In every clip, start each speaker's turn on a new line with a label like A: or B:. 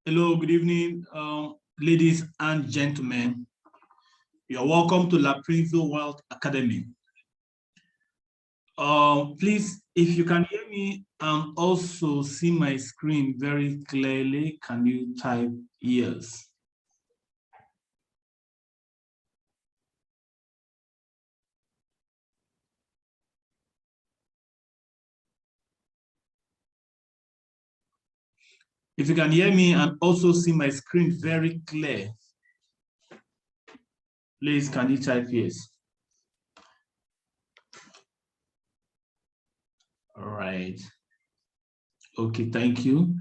A: Hello, good evening, ladies and gentlemen. You're welcome to La Prinzo World Academy. Please, if you can hear me and also see my screen very clearly, can you type yes? If you can hear me and also see my screen very clear, please can you type yes? All right. Okay, thank you.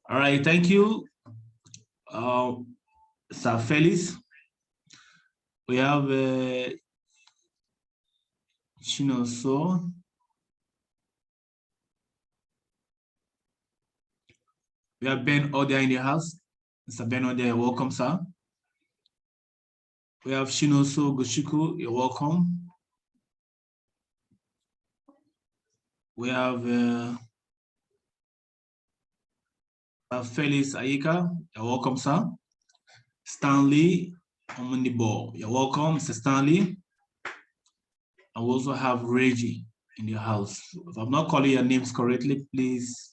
A: All right, thank you, Sir Felix. We have Chinoso. We have Ben Odia in the house. Mr. Ben Odia, welcome, sir. We have Shinoso Goshiku, you're welcome. We have Felix Ayika, you're welcome, sir. Stanley Omunibo, you're welcome, Mr. Stanley. And we also have Reggie in the house. If I'm not calling your names correctly, please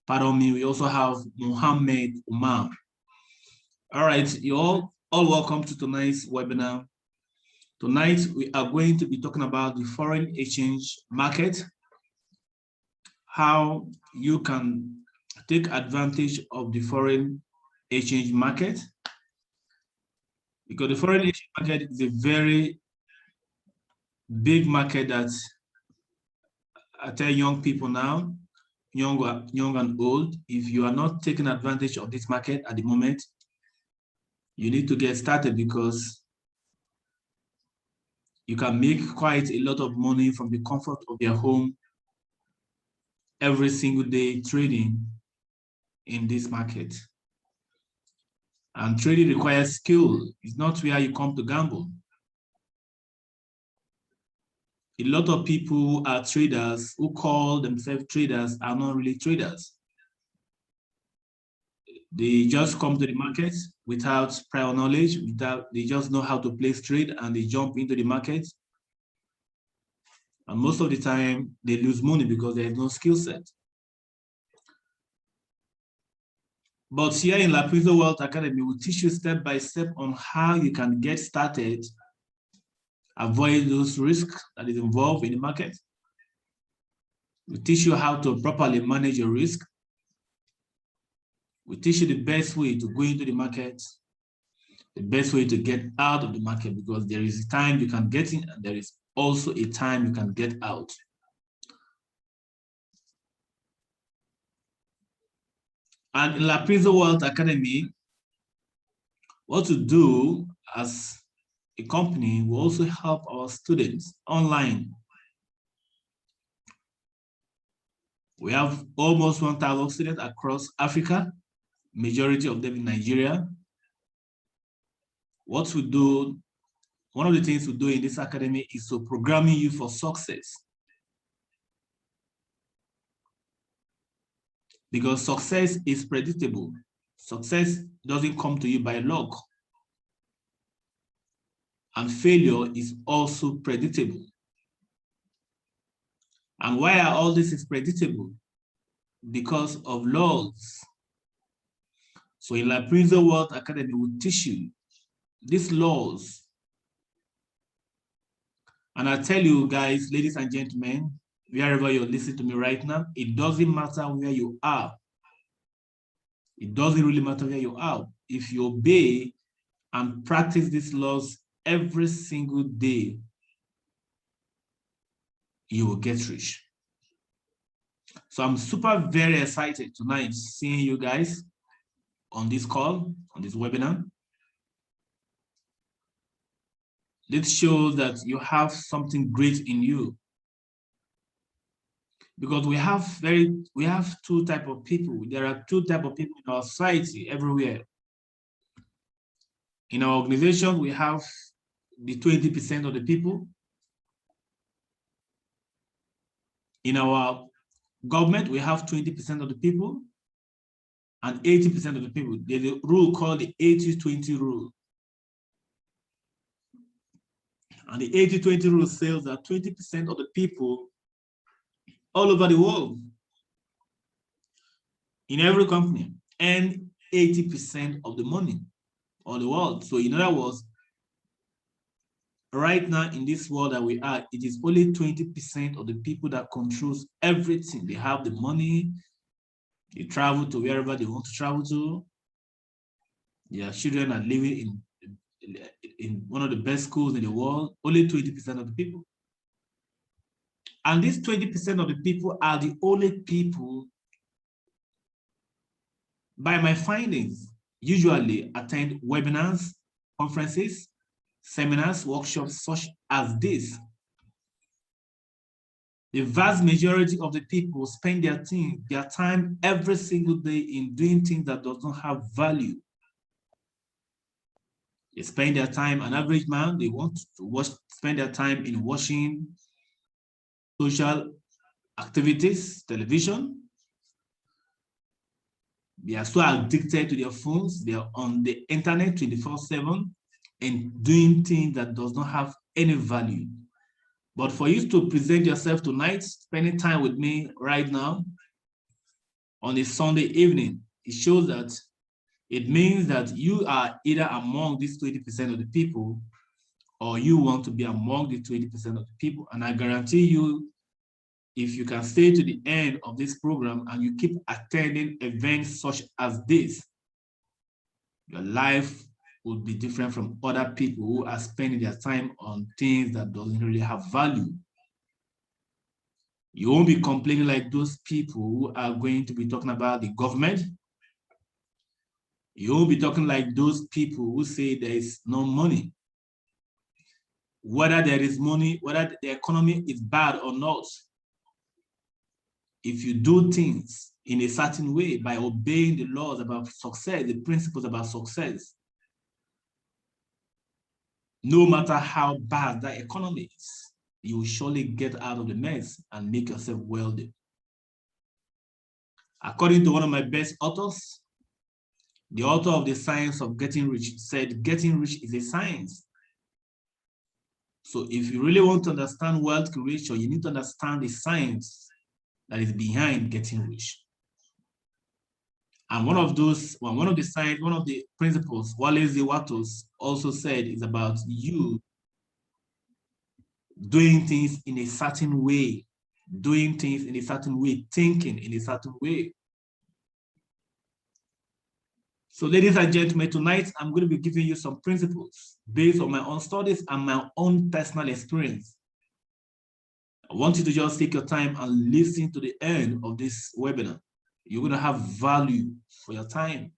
A: pardon me. We also have Muhammad Umar. All right, you're all welcome to tonight's webinar. Tonight, we are going to be talking about the foreign exchange market, how you can take advantage of the foreign exchange market, because the foreign exchange market is a very big market that I tell young people now, young and old, if you are not taking advantage of this market at the moment, you need to get started, because you can make quite a lot of money from the comfort of your home every single day trading in this market. And trading requires skill. It's not where you come to gamble. A lot of people are traders who call themselves traders are not really traders. They just come to the market without prior knowledge, they just know how to place trade and they jump into the market. And most of the time they lose money because there is no skill set. But here in La Prinzo Wealth Academy, we'll teach you step by step on how you can get started, avoid those risks that is involved in the market. We teach you how to properly manage your risk. We teach you the best way to go into the market, the best way to get out of the market, because there is a time you can get in and there is also a time you can get out. And in La Prinzo Wealth Academy, what to do as a company will also help our students online. We have almost 1,000 students across Africa, majority of them in Nigeria. What we do, one of the things we do in this academy is to programming you for success. Because success is predictable. Success doesn't come to you by luck. And failure is also predictable. And why are all this is predictable? Because of laws. So in La Prinzo Wealth Academy, we teach you these laws. And I tell you guys, ladies and gentlemen, wherever you're listening to me right now, it doesn't matter where you are. It doesn't really matter where you are. If you obey and practice these laws every single day, you will get rich. So I'm super very excited tonight seeing you guys on this call, on this webinar. This shows that you have something great in you. Because we have two types of people. There are two types of people in our society everywhere. In our organization, we have the 20% of the people. In our government, we have 20% of the people. and 80% of the people. There's a rule called the 80-20 rule. And the 80-20 rule says that 20% of the people all over the world, in every company, earn 80% of the money of the world. So in other words, right now in this world that we are, it is only 20% of the people that controls everything. They have the money, they travel to wherever they want to travel to. Their children are living in one of the best schools in the world. Only 20% of the people. And these 20% of the people are the only people, by my findings, usually attend webinars, conferences, seminars, workshops such as this. The vast majority of the people spend their time every single day in doing things that does not have value. They spend their time, an average man, they want to spend their time in watching social activities, television. They are so addicted to their phones. They are on the internet 24/7 and doing things that does not have any value. But for you to present yourself tonight, spending time with me right now on a Sunday evening, it shows that it means that you are either among these 20% of the people, or you want to be among the 20% of the people. And I guarantee you, if you can stay to the end of this program and you keep attending events such as this, your life will be different from other people who are spending their time on things that doesn't really have value. You won't be complaining like those people who are going to be talking about the government. You won't be talking like those people who say there is no money. Whether there is money, whether the economy is bad or not, if you do things in a certain way by obeying the laws about success, the principles about success, no matter how bad that economy is, you will surely get out of the mess and make yourself wealthy. According to one of my best authors, the author of The Science of Getting Rich said, getting rich is a science. So if you really want to understand wealth creation, you need to understand the science that is behind getting rich. And one of the principles Wallace Wattles also said is about you doing things in a certain way, thinking in a certain way. So ladies and gentlemen, tonight I'm going to be giving you some principles based on my own studies and my own personal experience. I want you to just take your time and listen to the end of this webinar. You're going to have value for your time.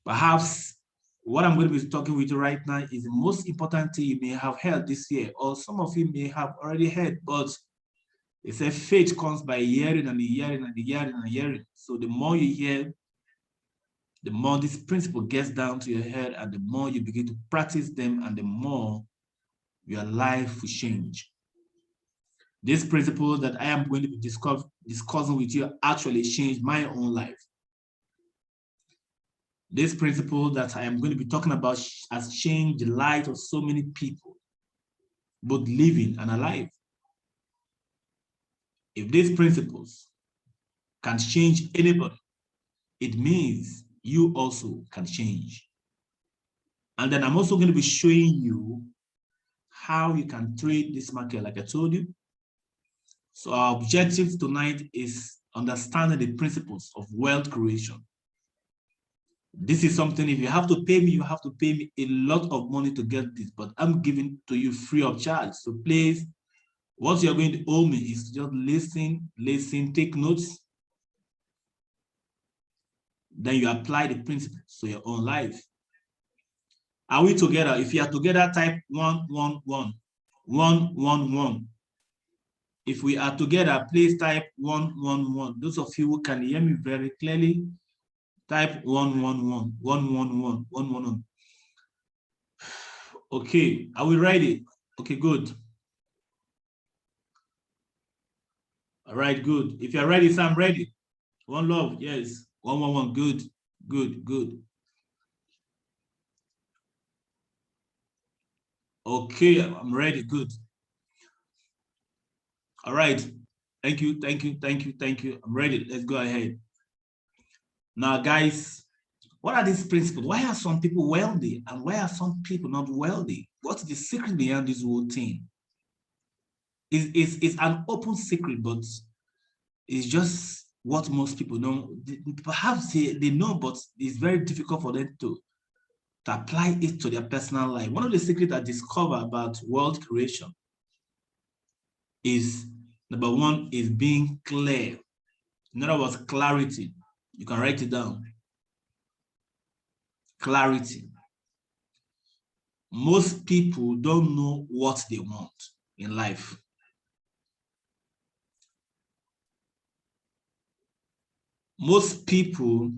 A: Perhaps what I'm going to be talking with you right now is the most important thing you may have heard this year, or some of you may have already heard, but they say faith comes by hearing and hearing and hearing and hearing. So the more you hear, the more this principle gets down to your head, and the more you begin to practice them, and the more your life will change. This principle that I am going to be discussing with you actually changed my own life. This principle that I am going to be talking about has changed the life of so many people, both living and alive. If these principles can change anybody, it means you also can change. And then I'm also going to be showing you how you can trade this market, like I told you. So our objective tonight is understanding the principles of wealth creation. This is something, if you have to pay me, you have to pay me a lot of money to get this, but I'm giving to you free of charge. So please, what you're going to owe me is just listen, take notes. Then you apply the principles to your own life. Are we together? If you are together, type 111, 111. If we are together, please type 111. Those of you who can hear me very clearly, type 111, 111, 111. Okay, are we ready? Okay, good. All right, good. If you're ready, so I'm ready. One love, yes. 111. Good, good, good. Okay, I'm ready. Good. All right. Thank you, thank you, thank you, thank you. I'm ready. Let's go ahead. Now, guys, what are these principles? Why are some people wealthy and why are some people not wealthy? What's the secret behind this whole thing? It's an open secret, but it's just what most people know. Perhaps they know, but it's very difficult for them to apply it to their personal life. One of the secrets I discovered about world creation is, number one, is being clear. In other words, clarity. You can write it down. Clarity. Most people don't know what they want in life. Most people,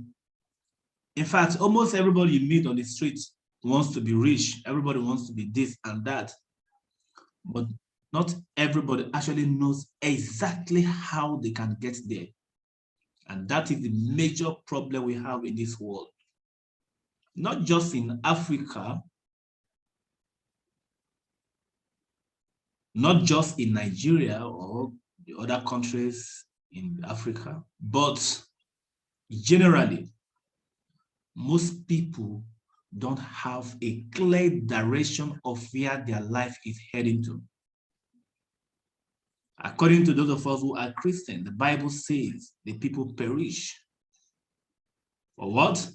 A: in fact, almost everybody you meet on the street wants to be rich. Everybody wants to be this and that. But not everybody actually knows exactly how they can get there. And that is the major problem we have in this world. Not just in Africa, not just in Nigeria or the other countries in Africa, but generally, most people don't have a clear direction of where their life is heading to. According to those of us who are Christian, the Bible says the people perish. For what?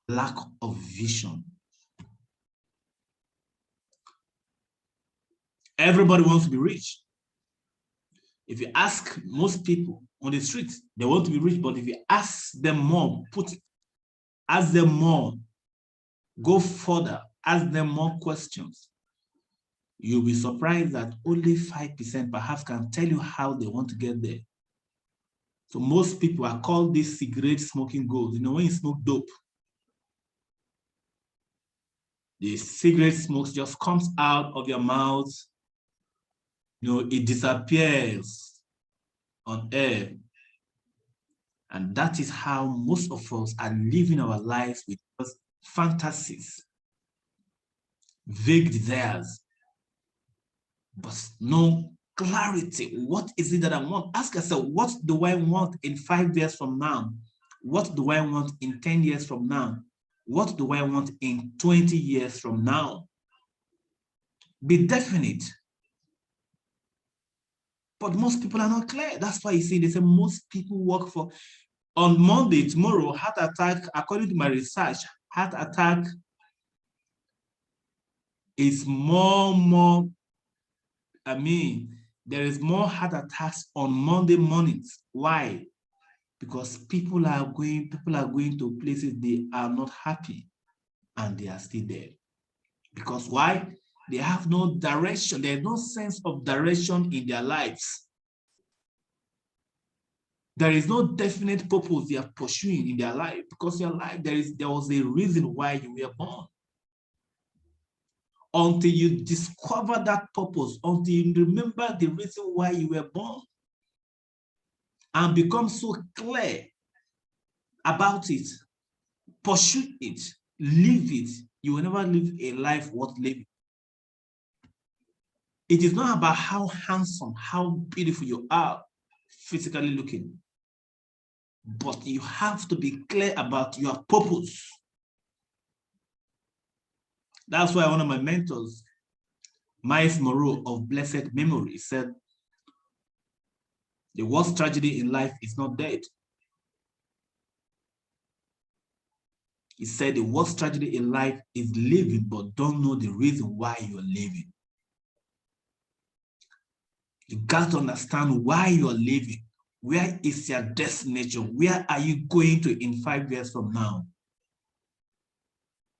A: Lack of vision. Everybody wants to be rich. If you ask most people on the street, they want to be rich, but if you ask them more, ask them more, go further, ask them more questions, you'll be surprised that only 5% perhaps can tell you how they want to get there. So most people are called these cigarette smoking goals. You know, when you smoke dope, the cigarette smoke just comes out of your mouth, you know, it disappears on air. And that is how most of us are living our lives with just fantasies, vague desires, but no clarity. What is it that I want? Ask yourself, what do I want in 5 years from now? What do I want in 10 years from now? What do I want in 20 years from now? Be definite. But most people are not clear. That's why you see, they say most people work for, on Monday, tomorrow, heart attack, according to my research, heart attack is there is more heart attacks on Monday mornings. Why? Because people are going to places they are not happy and they are still there. Because why? They have no direction. There's no sense of direction in their lives. There is no definite purpose they are pursuing in their life, because your life, there was a reason why you were born. Until you discover that purpose, until you remember the reason why you were born and become so clear about it, pursue it, live it, you will never live a life worth living. It is not about how handsome, how beautiful you are physically looking, but you have to be clear about your purpose. That's why one of my mentors, Miles Moreau of blessed memory, said, the worst tragedy in life is not death. He said the worst tragedy in life is living, but don't know the reason why you're living. You got to understand why you're living. Where is your destination? Where are you going to in 5 years from now?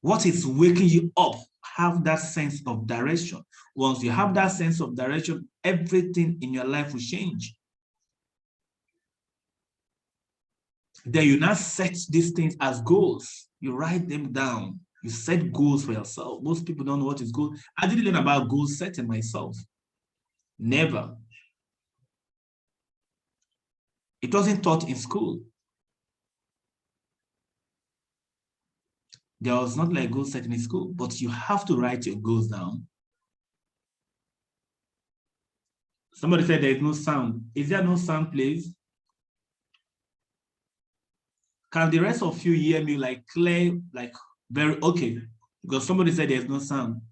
A: What is waking you up? Have that sense of direction. Once you have that sense of direction, everything in your life will change. Then you now set these things as goals. You write them down. You set goals for yourself. Most people don't know what is goal. I didn't learn about goal setting myself. Never. It wasn't taught in school. There was not like goal setting in school, but you have to write your goals down. Somebody said there is no sound. Is there no sound, please? Can the rest of you hear me like clear, like very okay? Because somebody said there's no sound.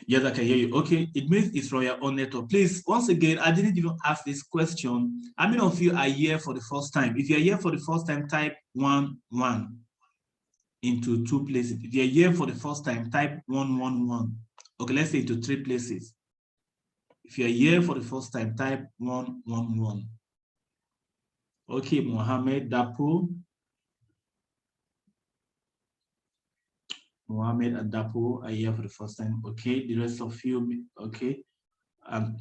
A: Yes, I can hear you. Okay, it means it's from your own network. Please, once again, I didn't even ask this question. How many of you are here for the first time? If you're here for the first time, type 1-1 into 2 places. If you're here for the first time, type 1-1-1. Okay, let's say into 3 places. If you're here for the first time, type 1-1-1. Okay, Mohammed Dapo. Mohammed and Dapo are here for the first time. Okay, the rest of you, okay. And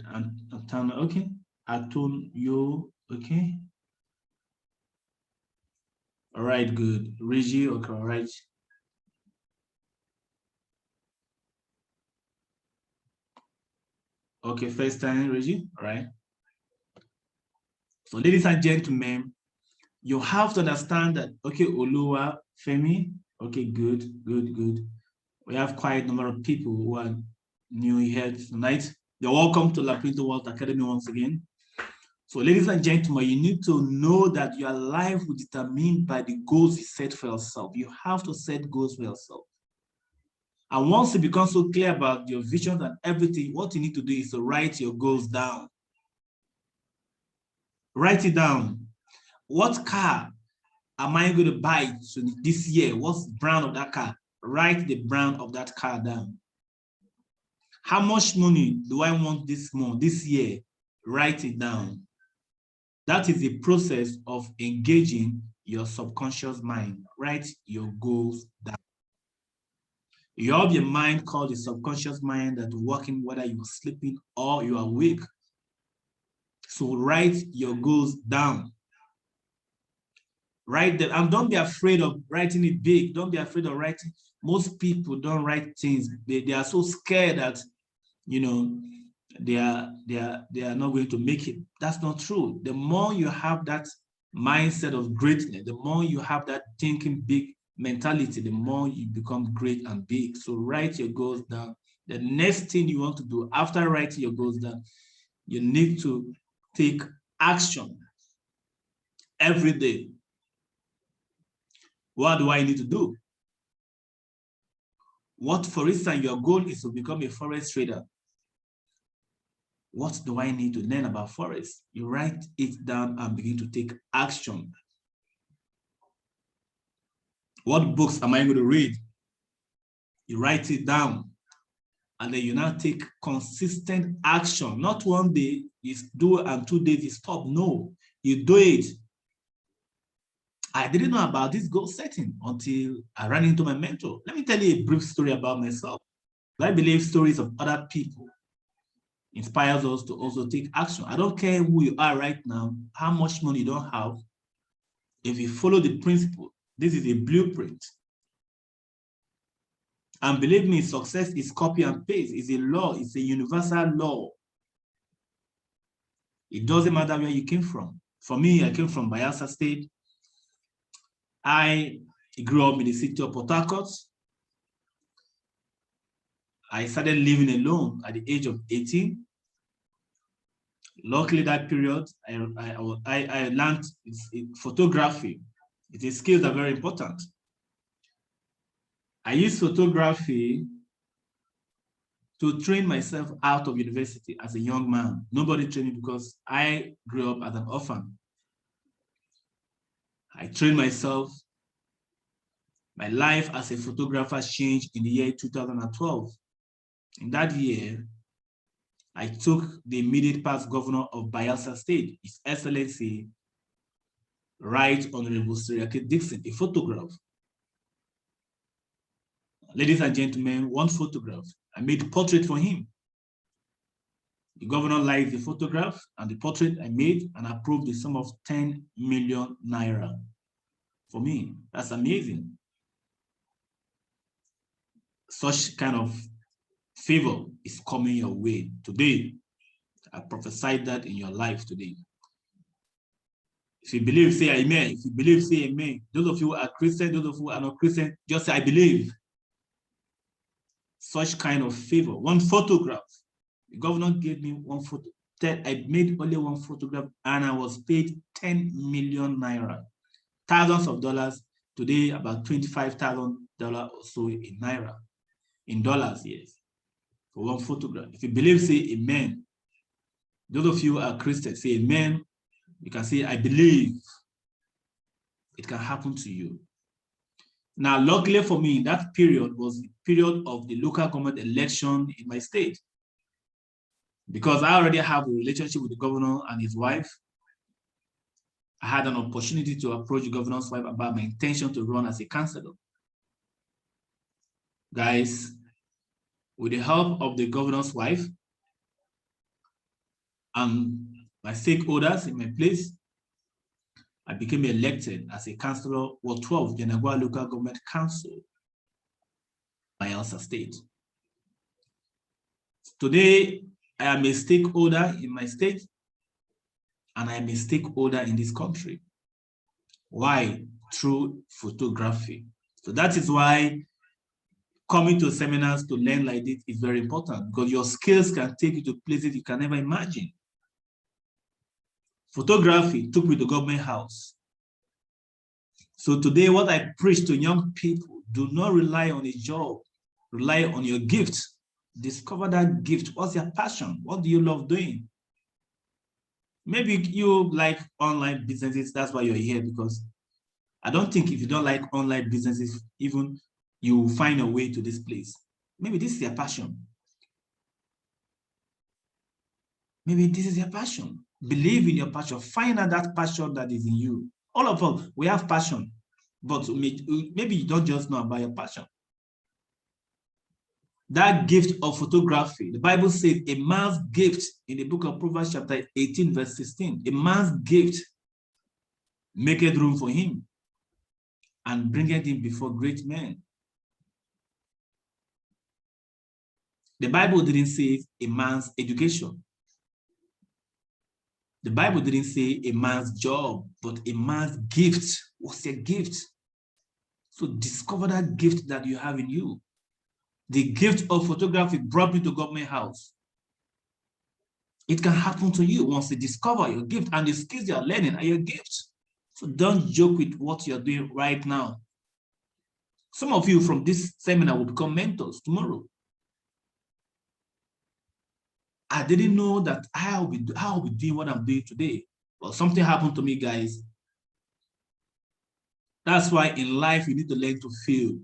A: okay. Atun, you, okay. All right, good. Reggie, okay, all right. Okay, first time, Reggie, all right. So, ladies and gentlemen, you have to understand that, okay, Oluwa, Femi, okay, good. We have quite a number of people who are new here tonight. You're welcome to La Pinto World Academy once again. So, ladies and gentlemen, you need to know that your life will be determined by the goals you set for yourself. You have to set goals for yourself. And once you become so clear about your vision and everything, what you need to do is to write your goals down. Write it down. What car am I going to buy this year? What's the brand of that car? Write the brand of that car down. How much money do I want this month, this year? Write it down. That is the process of engaging your subconscious mind. Write your goals down. You have your mind called the subconscious mind that working whether you are sleeping or you are awake. So write your goals down. Write them, and don't be afraid of writing it big. Don't be afraid of writing. Most people don't write things. They are so scared that, you know, they are not going to make it. That's not true. The more you have that mindset of greatness, the more you have that thinking big mentality, the more you become great and big. So write your goals down. The next thing you want to do after writing your goals down, you need to take action every day. What do I need to do? What, for instance, your goal is to become a forest trader. What do I need to learn about forest? You write it down and begin to take action. What books am I going to read? You write it down. And then you now take consistent action. Not one day, you do and 2 days you stop. No, you do it. I didn't know about this goal setting until I ran into my mentor. Let me tell you a brief story about myself. I believe stories of other people inspires us to also take action. I don't care who you are right now, how much money you don't have. If you follow the principle, this is a blueprint. And believe me, success is copy and paste. It's a law. It's a universal law. It doesn't matter where you came from. For me, I came from Bayelsa State. I grew up in the city of Port Harcourt. I started living alone at the age of 18. Luckily, that period, I learned photography. It's a skill that's very important. I used photography to train myself out of university as a young man. Nobody trained me because I grew up as an orphan. I trained myself. My life as a photographer changed in the year 2012. In that year, I took the immediate past governor of Bayelsa State, His Excellency, Right Honorable Seriake Dixon, a photograph. Ladies and gentlemen, one photograph. I made a portrait for him. The governor liked the photograph and the portrait I made and approved the sum of 10 million naira for me. That's amazing. Such kind of favor is coming your way today. I prophesied that in your life today. If you believe, say amen. If you believe, say amen. Those of you who are Christian, those of you who are not Christian, just say I believe. Such kind of favor. One photograph. The governor gave me one photo. I made only one photograph and I was paid 10 million naira. Thousands of dollars. Today, about $25,000 or so in naira. In dollars, yes. For one photograph. If you believe, say amen. Those of you who are Christians, say amen. You can say, I believe. It can happen to you. Now, luckily for me, that period was the period of the local government election in my state. Because I already have a relationship with the governor and his wife, I had an opportunity to approach the governor's wife about my intention to run as a councillor. Guys, with the help of the governor's wife and my stakeholders in my place, I became elected as a councillor Ward 12, Janagua Local Government Council, Bayelsa State. Today, I am a stakeholder in my state, and I am a stakeholder in this country. Why? Through photography. So that is why coming to seminars to learn like this is very important, because your skills can take you to places you can never imagine. Photography took me to government house. So today, what I preach to young people, do not rely on a job, rely on your gift. Discover that gift. What's your passion? What do you love doing? Maybe you like online businesses, that's why you're here, because I don't think if you don't like online businesses, even you will find a way to this place. Maybe this is your passion. Maybe this is your passion. Believe in your passion. Find out that passion that is in you. All of us, we have passion, but maybe you don't just know about your passion. That gift of photography, the Bible says a man's gift in the book of Proverbs chapter 18, verse 16, a man's gift maketh room for him and bringeth him before great men. The Bible didn't say a man's education. The Bible didn't say a man's job, but a man's gift. What's your gift? So discover that gift that you have in you. The gift of photography brought me to government house. It can happen to you once you discover your gift, and the skills you are learning are your gift. So don't joke with what you're doing right now. Some of you from this seminar will become mentors tomorrow. I didn't know that I'll be doing what I'm doing today. But something happened to me, guys. That's why in life, you need to learn to fail.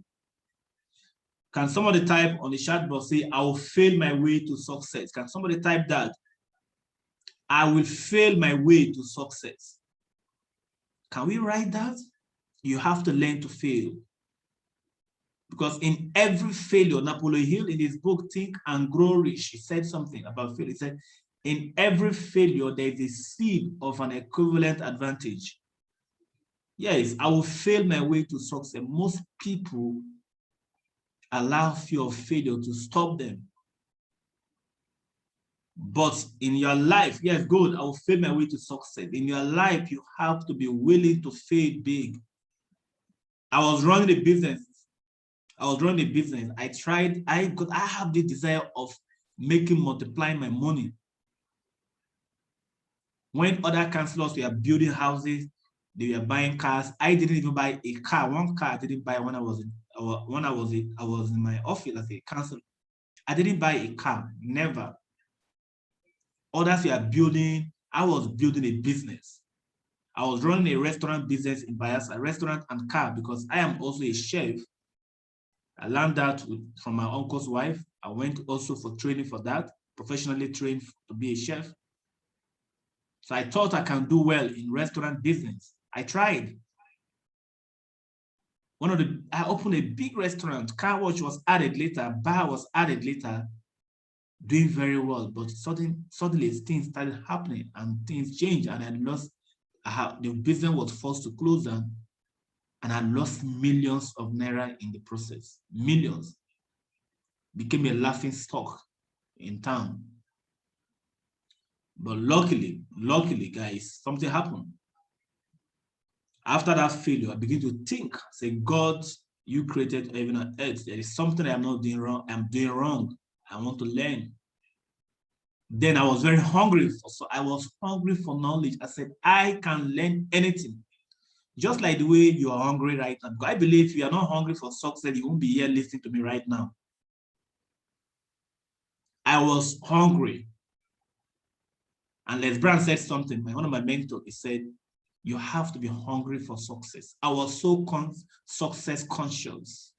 A: Can somebody type on the chat box, say, I will fail my way to success? Can somebody type that? I will fail my way to success. Can we write that? You have to learn to fail. Because in every failure, Napoleon Hill in his book, Think and Grow Rich, he said something about failure. He said, in every failure, there is a seed of an equivalent advantage. Yes, I will fail my way to success. Most people allow fear of failure to stop them. But in your life, yes, good, I will fail my way to success. In your life, you have to be willing to fail big. I was running a business. I tried, I have the desire of multiplying my money. When other councillors were building houses, they were buying cars. I didn't even buy a car. One car I didn't buy when I was in my office as a councillor. I didn't buy a car, never. Others were building. I was building a business. I was running a restaurant business in Bayelsa, a restaurant and car, because I am also a chef. I learned that from my uncle's wife. I went also for training for that, professionally trained to be a chef. So I thought I can do well in restaurant business. I tried. I opened a big restaurant. Car wash was added later. Bar was added later. Doing very well, but suddenly things started happening and things changed, and I lost. The business was forced to close down, and I lost millions of naira in the process. Millions. Became a laughing stock in town. But luckily, guys, something happened. After that failure, I begin to think, say, God, you created heaven and earth. There is something I'm not doing wrong. I'm doing wrong. I want to learn. Then I was very hungry. So I was hungry for knowledge. I said, I can learn anything. Just like the way you are hungry right now. I believe if you are not hungry for success, you won't be here listening to me right now. I was hungry. And Les Brown said something, one of my mentors, he said, you have to be hungry for success. I was so success conscious.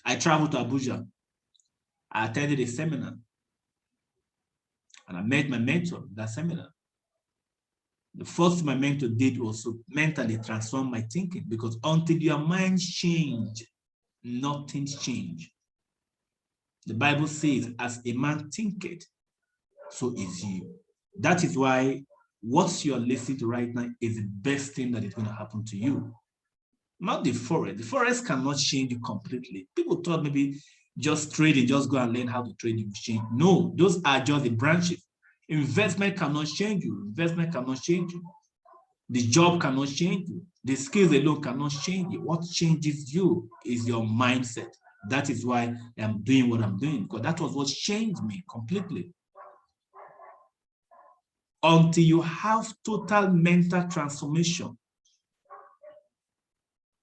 A: I traveled to Abuja. I attended a seminar. And I met my mentor in that seminar. The first thing my mentor did was to mentally transform my thinking, because until your mind change, nothing's changed. The Bible says, as a man thinketh, so is he. That is why what you're listening to right now is the best thing that is going to happen to you. Not the forest. The forest cannot change you completely. People thought maybe just trading, just go and learn how to trade, you change. No, those are just the branches. Investment cannot change you. Investment cannot change you. The job cannot change you. The skills alone cannot change you. What changes you is your mindset. That is why I'm doing what I'm doing, because that was what changed me completely. Until you have total mental transformation.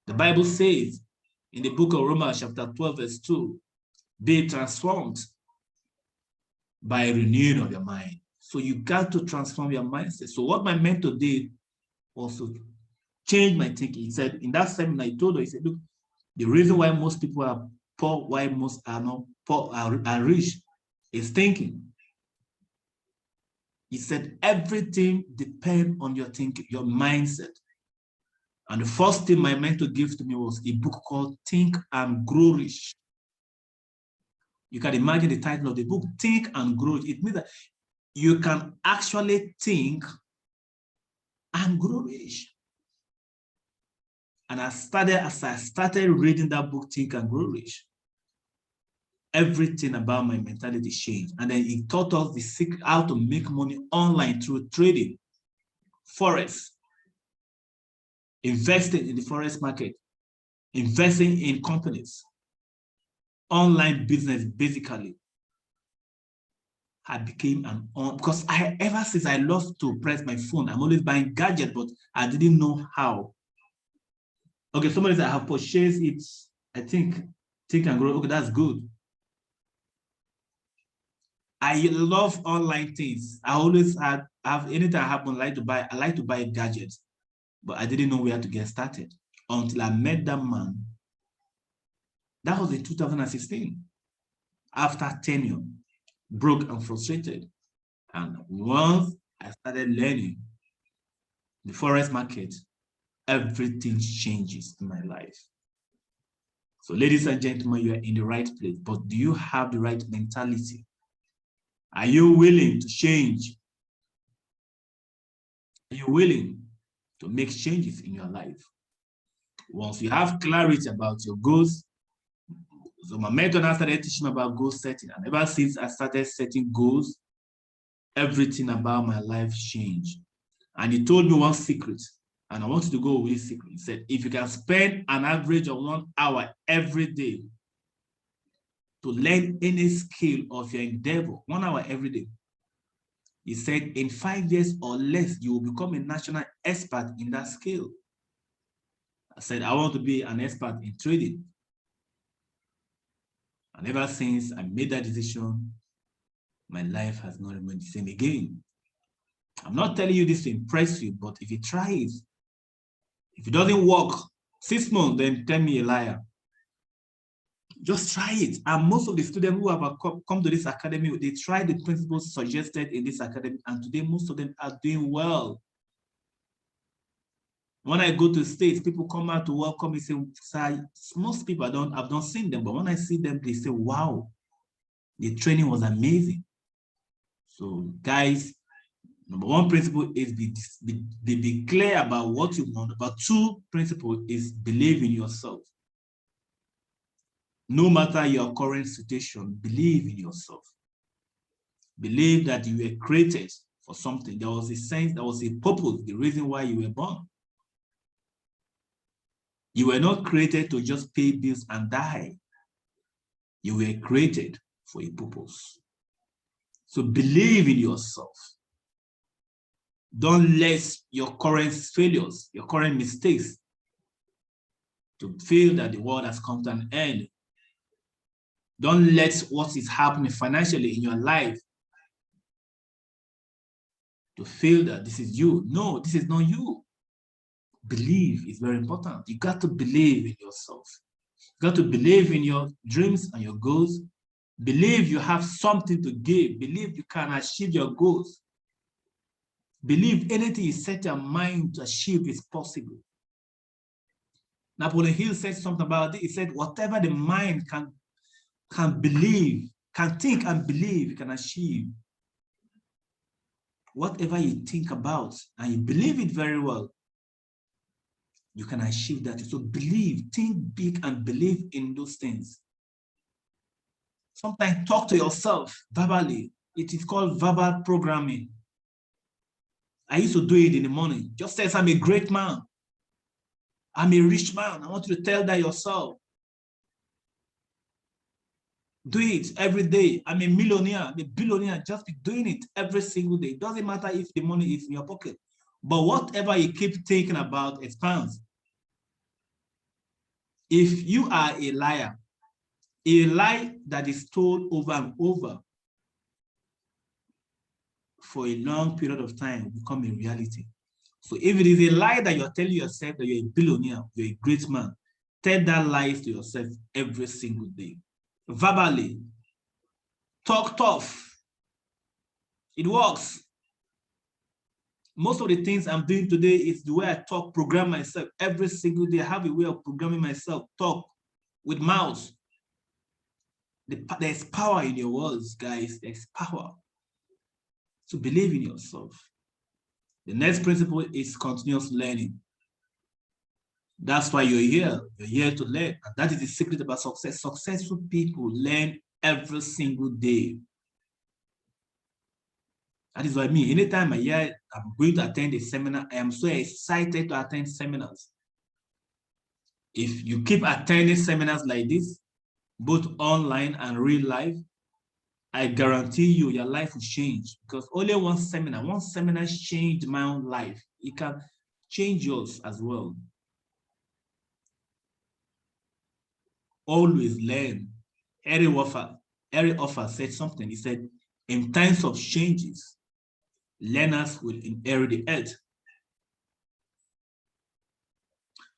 A: The Bible says in the book of Romans chapter 12 verse 2, be transformed by renewing of your mind. So you got to transform your mindset. So what my mentor did also change my thinking. He said in that seminar, he told her, he said, look, the reason why most people are poor, why most are not poor, are rich, is thinking. He said everything depends on your thinking, your mindset. And the first thing my mentor gave to me was a book called Think and Grow Rich. You can imagine the title of the book, Think and Grow Rich. It means that you can actually think and grow rich. And as I started reading that book, Think and Grow Rich, everything about my mentality changed. And then it taught us the secret, how to make money online through trading, forex, investing in the forex market, investing in companies, online business. Basically, I became because ever since I lost to press my phone, I'm always buying gadgets, but I didn't know how. Okay, somebody said I have purchased it. I think and Grow. Okay, that's good. I love online things. I always have anything happen, I like to buy gadgets, but I didn't know where to get started until I met that man. That was in 2016. After tenure, broke and frustrated. And once I started learning the forex market, everything changes in my life. So ladies and gentlemen, you are in the right place, but do you have the right mentality? Are you willing to change? Are you willing to make changes in your life? Once you have clarity about your goals, so my mentor now started teaching me about goal setting. And ever since I started setting goals, everything about my life changed. And he told me one secret, and I want you to go with this secret. He said, if you can spend an average of 1 hour every day to learn any skill of your endeavor, 1 hour every day, he said, in 5 years or less, you will become a national expert in that skill. I said, I want to be an expert in trading. And ever since I made that decision, my life has not remained the same again. I'm not telling you this to impress you, but if you try it, if it doesn't work, 6 months, then tell me a liar. Just try it. And most of the students who have come to this academy, they tried the principles suggested in this academy, and today most of them are doing well. When I go to states, people come out to welcome me, say, sir, most people I've not seen them, but when I see them, they say, wow, the training was amazing. So guys, number one principle is be clear about what you want. Number two principle is believe in yourself. No matter your current situation, believe in yourself. Believe that you were created for something. There was a sense, there was a purpose, the reason why you were born. You were not created to just pay bills and die. You were created for a purpose. So believe in yourself. Don't let your current failures, your current mistakes, to feel that the world has come to an end. Don't let what is happening financially in your life to feel that this is you. No, this is not you. Believe is very important. You got to believe in yourself. You got to believe in your dreams and your goals. Believe you have something to give. Believe you can achieve your goals. Believe anything you set your mind to achieve is possible. Napoleon Hill said something about it. He said, whatever the mind can believe, can think and believe, you can achieve. Whatever you think about and you believe it very well, you can achieve that. So believe, think big and believe in those things. Sometimes talk to yourself verbally. It is called verbal programming. I used to do it in the morning. Just says, I'm a great man. I'm a rich man. I want you to tell that yourself. Do it every day. I'm a millionaire, I'm a billionaire. Just be doing it every single day. It doesn't matter if the money is in your pocket. But whatever you keep thinking about expands. If you are a liar, a lie that is told over and over for a long period of time will become a reality. So if it is a lie that you're telling yourself that you're a billionaire, you're a great man, tell that lie to yourself every single day. Verbally, talk tough. It works. Most of the things I'm doing today is the way I talk, program myself every single day. I have a way of programming myself, talk with mouth. There's power in your words, guys. There's power. So believe in yourself. The next principle is continuous learning. That's why you're here. You're here to learn. And that is the secret about success. Successful people learn every single day. That is what I mean. Anytime I hear I'm going to attend a seminar, I am so excited to attend seminars. If you keep attending seminars like this, both online and real life, I guarantee you your life will change, because only one seminar changed my own life. It can change yours as well. Always learn. Harry Offer said something. He said, in times of changes, learners will inherit the earth,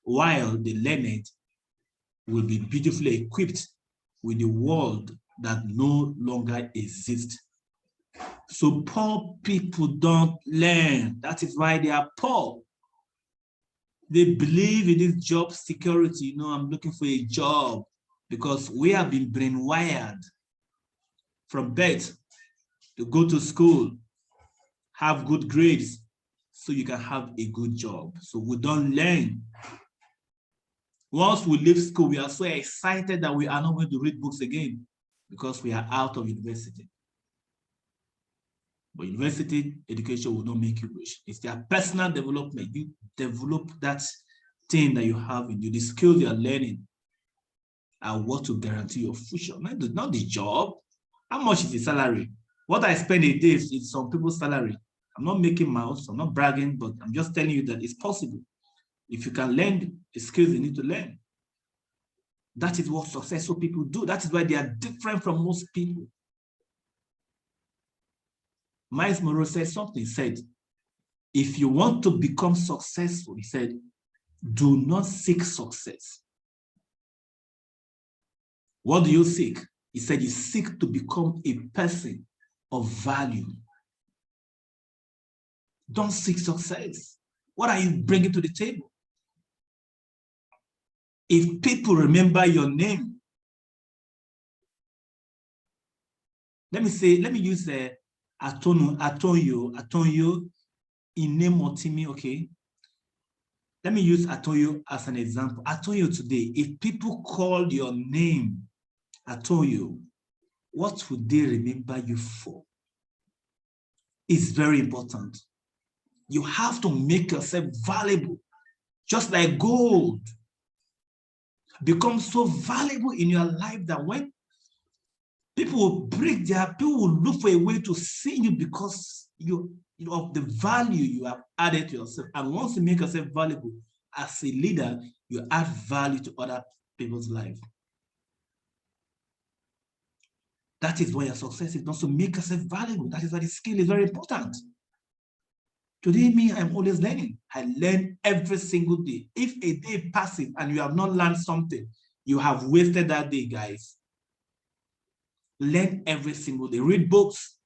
A: while the learned will be beautifully equipped with the world that no longer exists. So poor people don't learn. That is why they are poor. They believe in this job security. You know, I'm looking for a job, because we have been brainwired from birth to go to school, have good grades, so you can have a good job. So we don't learn. Once we leave school, we are so excited that we are not going to read books again, because we are out of university. But university education will not make you rich. It's their personal development. You develop that thing that you have in you, the skills you are learning, and what to guarantee your future. Not the job. How much is the salary? What I spend a day is some people's salary. I'm not making mouths, I'm not bragging, but I'm just telling you that it's possible. If you can learn the skills you need to learn. That is what successful people do. That is why they are different from most people. Miles Monroe said something. He said, if you want to become successful, he said, do not seek success. What do you seek? He said, you seek to become a person of value. Don't seek success. What are you bringing to the table? If people remember your name, let me use Atonyo Inemotimi, okay? Let me use Atonyo as an example. Atonyo today, if people call your name Atonyo, what would they remember you for? is very important. You have to make yourself valuable, just like gold. Become so valuable in your life that when people will people will look for a way to see you because of the value you have added to yourself. And once you make yourself valuable as a leader, you add value to other people's life. That is why your success is not to make yourself valuable. That is why the skill is very important. Today, me, I'm always learning. I learn every single day. If a day passes and you have not learned something, you have wasted that day, guys. Learn every single day. Read books.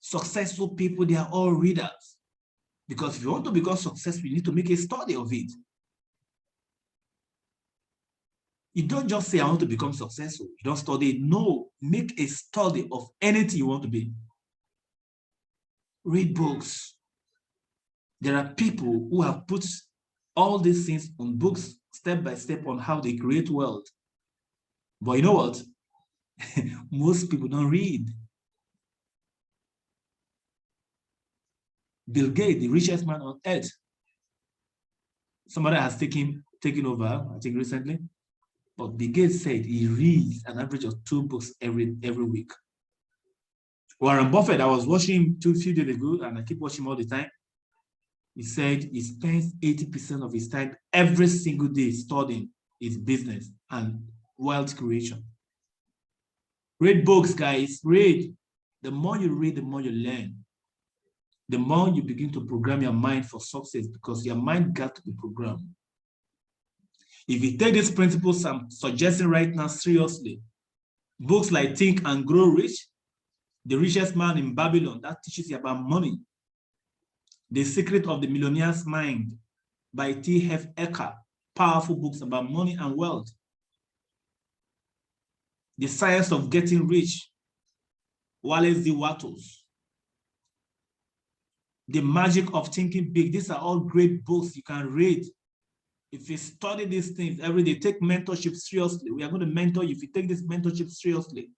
A: Successful people, they are all readers. Because if you want to become successful, you need to make a study of it. You don't just say, I want to become successful. You don't study. No, make a study of anything you want to be. Read books. There are people who have put all these things on books, step by step, on how they create wealth. But you know what? Most people don't read. Bill Gates, the richest man on earth. Somebody has taken over, I think recently. But Bill Gates said he reads an average of 2 books every week. Warren Buffett, I was watching him 2 few days ago, and I keep watching him all the time. He said he spends 80% of his time every single day studying his business and wealth creation. Read books, guys. Read. The more you read, the more you learn. The more you begin to program your mind for success, because your mind got to be programmed. If you take these principles I'm suggesting right now seriously, books like Think and Grow Rich, The Richest Man in Babylon, that teaches you about money. The Secret of the Millionaire's Mind by T.F. Ecker, powerful books about money and wealth. The Science of Getting Rich, Wallace D. Wattles. The Magic of Thinking Big. These are all great books you can read. If you study these things every day, take mentorship seriously. We are going to mentor you if you take this mentorship seriously.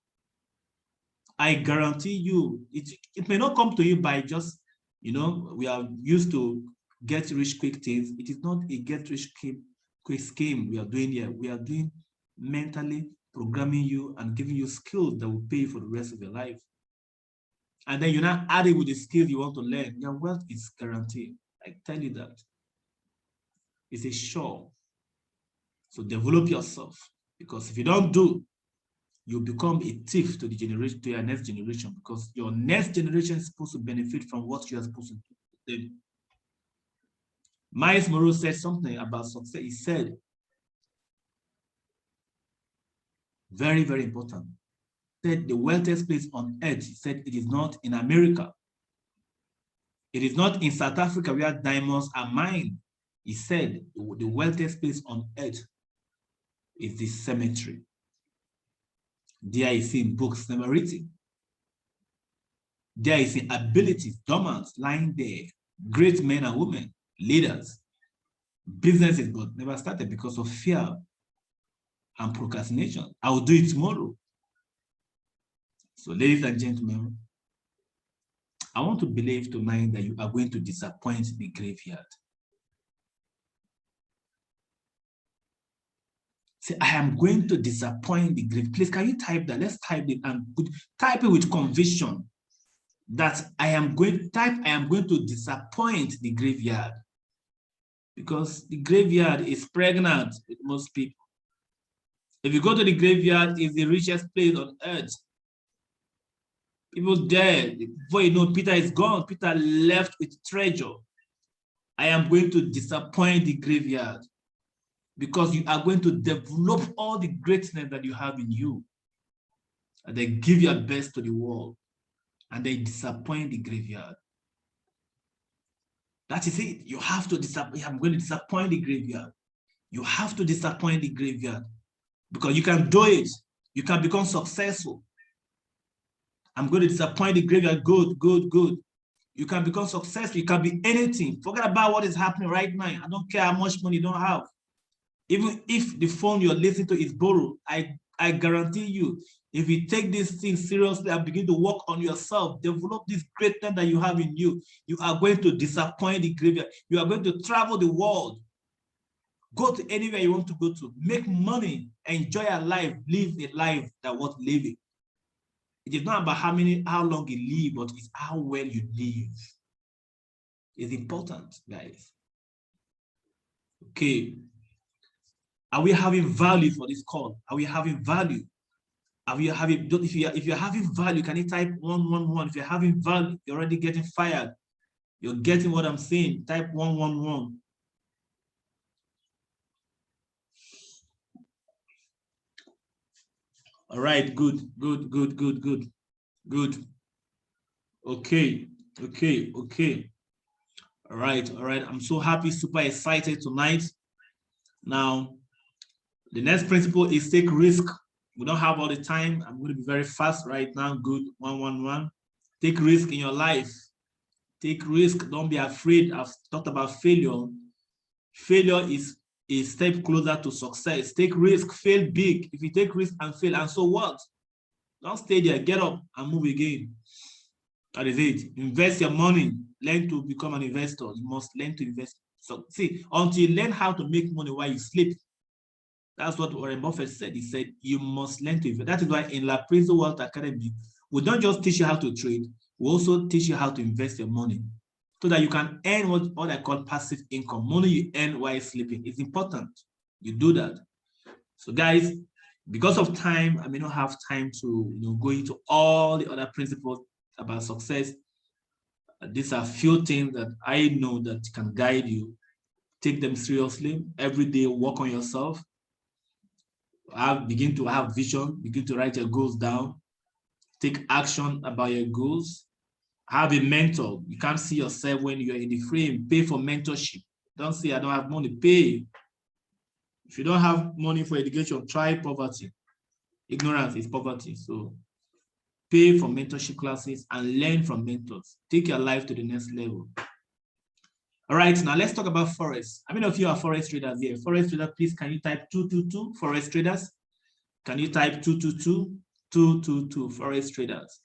A: I guarantee you, it may not come to you by just, we are used to get rich quick things. It is not a get rich quick scheme we are doing here. We are doing mentally programming you and giving you skills that will pay you for the rest of your life. And then you're not adding with the skills you want to learn. Your wealth is guaranteed. I tell you that. It's a sure. So develop yourself, because if you don't do, you become a thief to the generation, to your next generation, because your next generation is supposed to benefit from what you are supposed to do to them. Miles Monroe said something about success. He said, very, very important. He said the wealthiest place on earth, he said, it is not in America. It is not in South Africa where diamonds are mined. He said the wealthiest place on earth is the cemetery. There is in books never written. There is in abilities, dormant, lying there. Great men and women, leaders, businesses, but never started because of fear and procrastination. I will do it tomorrow. So, ladies and gentlemen, I want to believe tonight that you are going to disappoint the graveyard. Say, I am going to disappoint the grave. Please, can you type that? Let's type it and type it with conviction that I am going to disappoint the graveyard. Because the graveyard is pregnant with most people. If you go to the graveyard, it's the richest place on earth. People there, before you know, Peter is gone. Peter left with treasure. I am going to disappoint the graveyard, because you are going to develop all the greatness that you have in you. And then give your best to the world. And then disappoint the graveyard. That is it. You have to disappoint. I'm going to disappoint the graveyard. You have to disappoint the graveyard. Because you can do it. You can become successful. I'm going to disappoint the graveyard. Good, good, good. You can become successful. You can be anything. Forget about what is happening right now. I don't care how much money you don't have. Even if the phone you're listening to is borrowed, I guarantee you, If you take this thing seriously and begin to work on yourself, develop this greatness that you have in you, you are going to disappoint the graveyard. You are going to travel the world. Go to anywhere you want to go to. Make money. Enjoy your life. Live a life that worth living. It is not about how long you live, but it's how well you live. It's important, guys. Okay. Are we having value for this call? Are we having value? Are we having, if you're having value, can you type 111? If you're having value, you're already getting fired. You're getting what I'm saying. Type 111. All right, good. Okay. All right. I'm so happy, super excited tonight. Now, the next principle is take risk. We don't have all the time. I'm going to be very fast right now. Good. 111. Take risk in your life. Take risk. Don't be afraid. I've talked about failure. Failure is a step closer to success. Take risk. Fail big. If you take risk and fail, and so what? Don't stay there. Get up and move again. That is it. Invest your money. Learn to become an investor. You must learn to invest. So see, until you learn how to make money while you sleep. That's what Warren Buffett said. He said, you must learn to invest. That is why in La Prince Wealth Academy, we don't just teach you how to trade. We also teach you how to invest your money so that you can earn what I call passive income. Money you earn while sleeping. It's important. You do that. So guys, because of time, I may not have time to go into all the other principles about success. These are few things that I know that can guide you. Take them seriously. Every day, work on yourself. Begin to have vision. Begin to write your goals down. Take action about your goals. Have a mentor. You can't see yourself when you're in the frame. Pay for mentorship. Don't say, I don't have money. Pay. If you don't have money for education, try poverty. Ignorance is poverty. So pay for mentorship classes and learn from mentors. Take your life to the next level. All right, now let's talk about forex. How many of you are forex traders here? Forex traders, please, can you type 222 forex traders? Can you type 222 222 forex traders?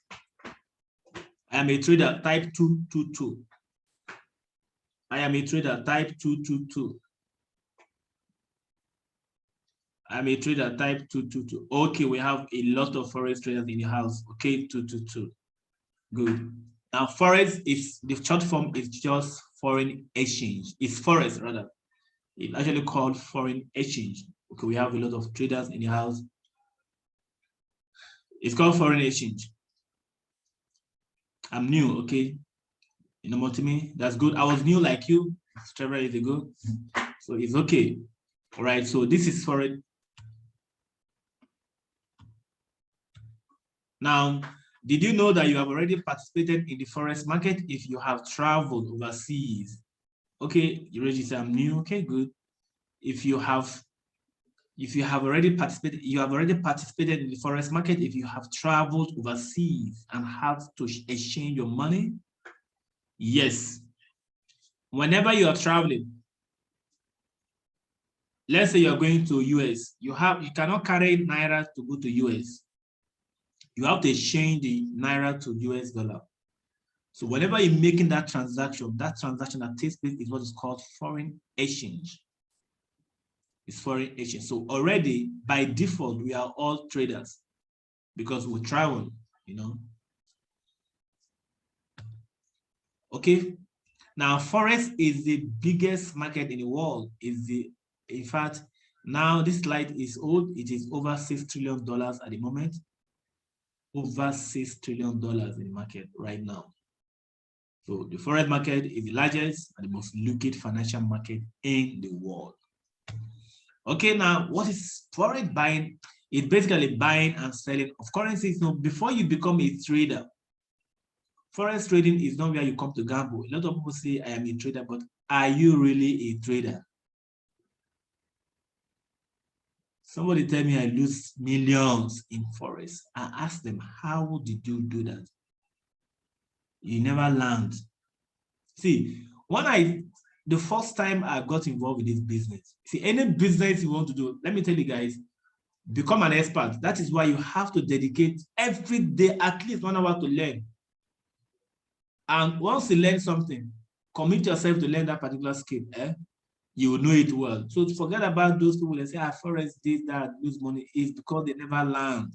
A: I am a trader, type 222. I am a trader, type 222. I'm a trader, type 222. Okay, we have a lot of forex traders in the house. Okay, 222. Good. Now, forex is the short form is just foreign exchange. It's forex rather. It's actually called foreign exchange. Okay, we have a lot of traders in the house. It's called foreign exchange. I'm new, okay? You know what to me? That's good. I was new like you several years ago. So it's okay. All right, so this is foreign. Now, did you know that you have already participated in the forex market if you have traveled overseas? Okay, you already say I'm new. Okay, good. If you have already participated, you have already participated in the forex market if you have traveled overseas and have to exchange your money. Yes. Whenever you are traveling, let's say you're going to US, you cannot carry Naira to go to US. You have to exchange the Naira to US dollar. So whenever you're making that transaction that takes place is what is called foreign exchange. It's foreign exchange. So already by default, we are all traders because we travel, Okay. Now, forex is the biggest market in the world. In fact, now this slide is old. It is over $6 trillion at the moment. Over $6 trillion in the market right now. So the forex market is the largest and the most liquid financial market in the world. Okay, now what is forex buying? It's basically buying and selling of currencies. So before you become a trader, forex trading is not where you come to gamble. A lot of people say, I am a trader, but are you really a trader? Somebody tell me I lose millions in forex. I ask them, how did you do that? You never learned. See, the first time I got involved in this business, see, any business you want to do, let me tell you guys, Become an expert. That is why you have to dedicate every day at least 1 hour to learn. And once you learn something, commit yourself to learn that particular skill. You will know it well. So to forget about those people that say, Forex did that, lose money, is because they never learned.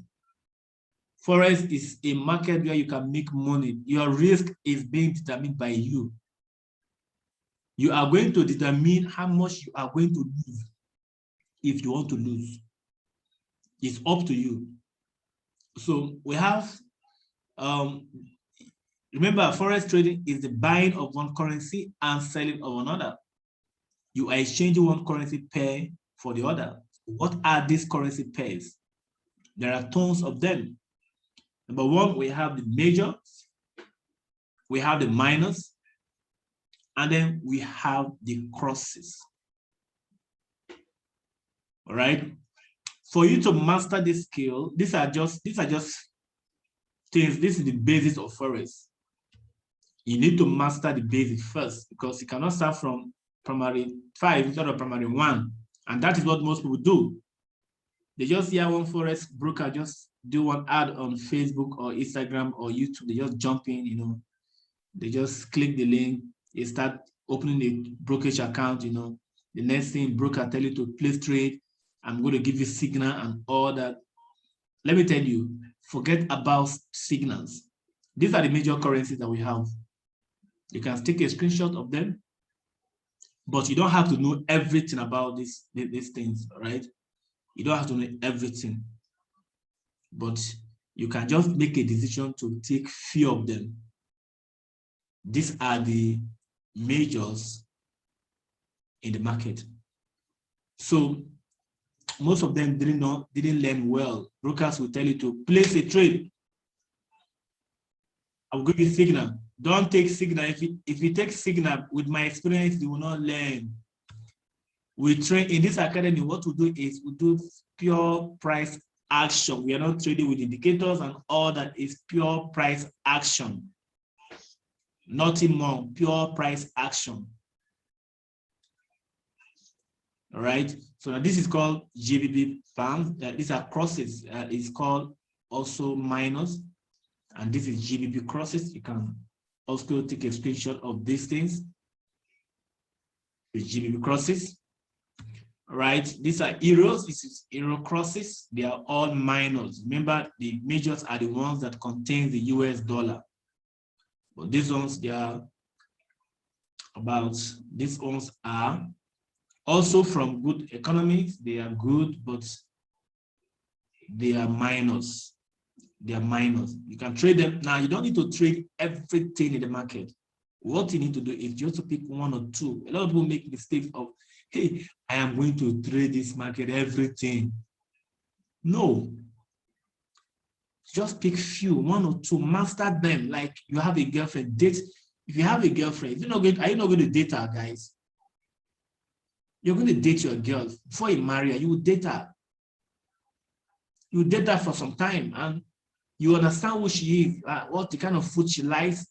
A: Forex is a market where you can make money. Your risk is being determined by you. You are going to determine how much you are going to lose if you want to lose. It's up to you. So we have, remember, forex trading is the buying of one currency and selling of another. You are exchanging one currency pair for the other. What are these currency pairs? There are tons of them. Number one, we have the majors, we have the minors, and then we have the crosses. All right. For you to master this skill, these are just things. This is the basis of forex. You need to master the basic first, because you cannot start from primary 5 instead of primary 1. And that is what most people do. They just hear one forex broker just do one ad on Facebook or Instagram or YouTube. They just jump in, you know. They just click the link. They start opening a brokerage account, you know. The next thing, broker tell you to place trade. I'm going to give you signal and all that. Let me tell you, forget about signals. These are the major currencies that we have. You can take a screenshot of them, but you don't have to know everything about these things, right? You don't have to know everything, but you can just make a decision to take few of them. These are the majors in the market. So most of them didn't learn well. Brokers will tell you to place a trade. I'll give you signal. Don't take signal. If you take signal, with my experience, you will not learn. We train in this academy. What we do is we do pure price action. We are not trading with indicators and all that. Is pure price action. Nothing more. Pure price action. All right. So now this is called GBP pounds. These are crosses. It's called also minus, and this is GBP crosses. You can also take a screenshot of these things. The GBP crosses. All right. These are euros. This is euro crosses. They are all minus. Remember, the majors are the ones that contain the US dollar. But these ones, they are about. These ones are also from good economies. They are good, but they are minus. They are minus. You can trade them. Now, you don't need to trade everything in the market. What you need to do is just to pick one or two. A lot of people make mistakes of, hey, I am going to trade this market, everything. No. Just pick few, one or two, master them. Like you have a girlfriend, date. If you have a girlfriend, are you not going to date her, guys? You're going to date your girl. Before you marry her, you will date her. You will date her for some time, and you understand who she is, what the kind of food she likes,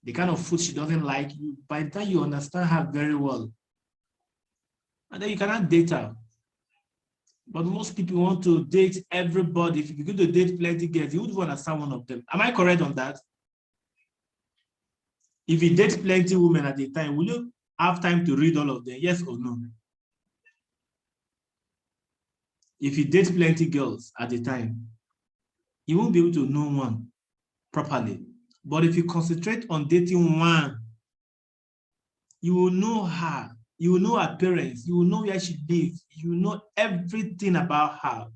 A: the kind of food she doesn't like. By the time you understand her very well, and then you cannot date her. But most people want to date everybody. If you're going to date plenty girls, you would understand one of them. Am I correct on that? If you date plenty women at a time, will you have time to read all of them? Yes or no? If you date plenty girls at a time, you won't be able to know one properly. But if you concentrate on dating one, you will know her. You will know her parents. You will know where she lives. You will know everything about her.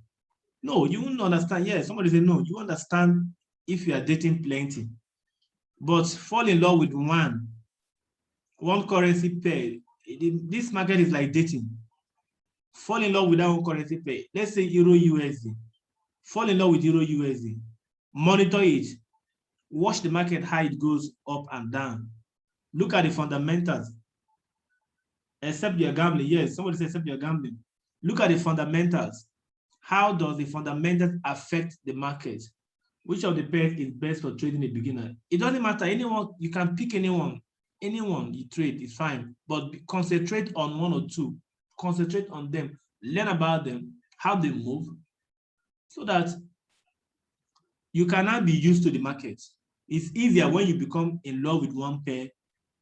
A: No, you won't understand. Yes, somebody say no. You understand if you are dating plenty. But fall in love with one currency pair. This market is like dating. Fall in love with that one currency pair. Let's say Euro USD. Fall in love with Euro USD. Monitor it. Watch the market, how it goes up and down. Look at the fundamentals. Except you're gambling. Yes, somebody said except you're gambling. Look at the fundamentals. How does the fundamentals affect the market? Which of the pairs is best for trading a beginner? It doesn't matter. Anyone, you can pick anyone. Anyone you trade is fine. But concentrate on one or two. Concentrate on them. Learn about them, how they move, so that you cannot be used to the market. It's easier when you become in love with one pair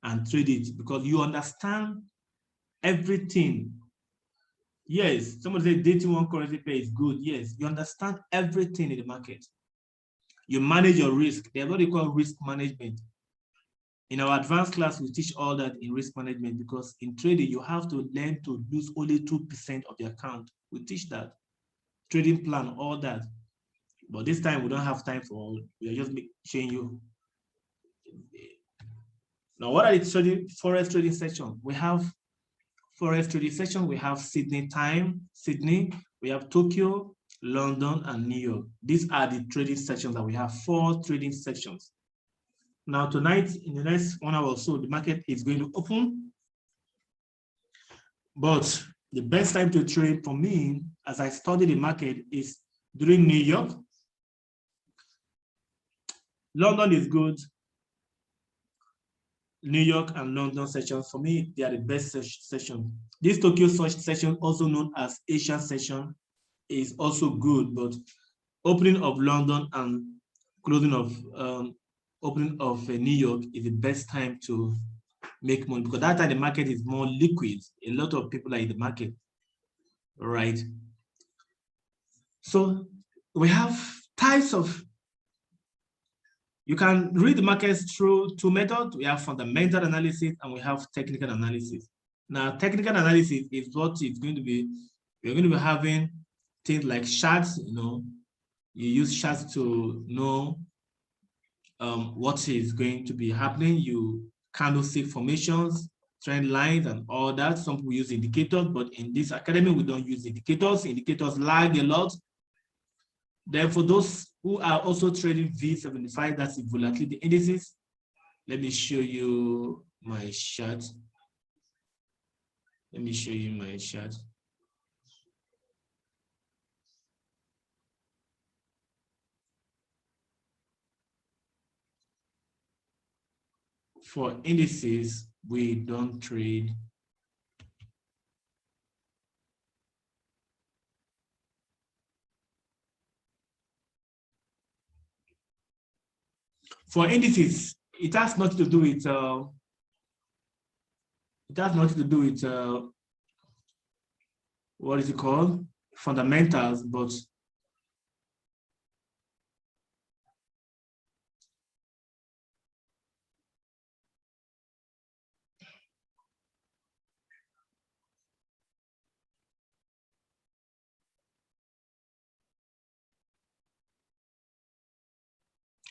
A: and trade it because you understand everything. Yes, somebody said dating one currency pair is good. Yes, you understand everything in the market. You manage your risk. There's what they call risk management. In our advanced class, we teach all that in risk management because in trading, you have to learn to lose only 2% of the account. We teach that. Trading plan, all that. But this time, we don't have time for all. We are just showing you. Now, what are the forex trading section? We have forex trading section. We have Sydney, we have Tokyo, London, and New York. These are the trading sections that we have, 4 trading sections. Now, tonight, in the next 1 hour or so, the market is going to open. But the best time to trade for me, as I study the market, is during New York. London is good. New York and London sessions, for me, they are the best session. This Tokyo session, also known as Asian session, is also good, but opening of London and closing of opening of New York is the best time to make money because that time the market is more liquid. A lot of people are in the market, right? So we have types of, you can read the markets through 2 methods. We have fundamental analysis and we have technical analysis. Now, technical analysis is what it's going to be. We're going to be having things like charts, you use charts to know what is going to be happening. You candlestick formations, trend lines, and all that. Some people use indicators, but in this academy, we don't use indicators. Indicators lag a lot. Then for those who are also trading V75, that's the volatility indices. Let me show you my chart. Let me show you my chart. For indices, we don't trade. For indices, it has nothing to do with what is it called? Fundamentals, but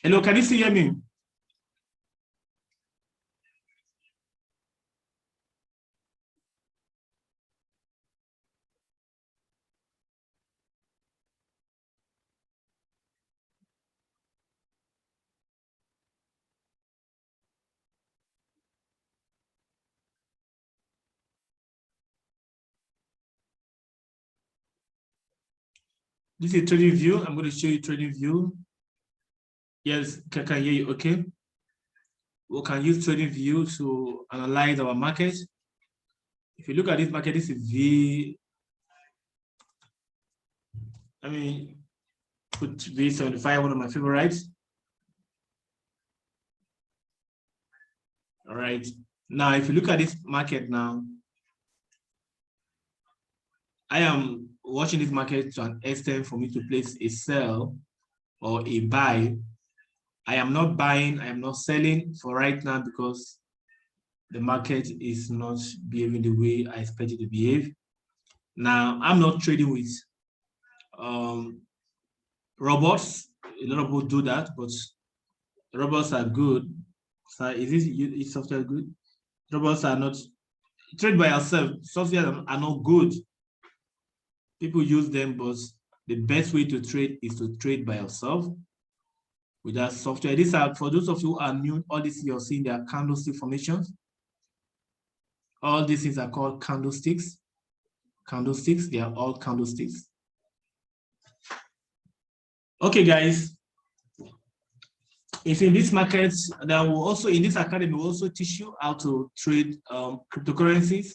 A: hello, can you still hear me? This is trading view. I'm going to show you trading view. Yes, can hear you okay? We can use trading view to analyze our market. If you look at this market, this is put V75, one of my favorites. All right. Now, if you look at this market now, I am watching this market to an extent for me to place a sell or a buy. I am not buying, I am not selling for right now because the market is not behaving the way I expect it to behave. Now, I'm not trading with robots. A lot of people do that, but robots are good. So is software good? Robots are not, trade by yourself. Software are not good. People use them, but the best way to trade is to trade by yourself with that software. These are, for those of you who are new, all this you're seeing, they are candlestick formations. All these things are called candlesticks. Candlesticks, they are all candlesticks. Okay, guys. If in this market, that will also, in this academy, we'll also teach you how to trade cryptocurrencies.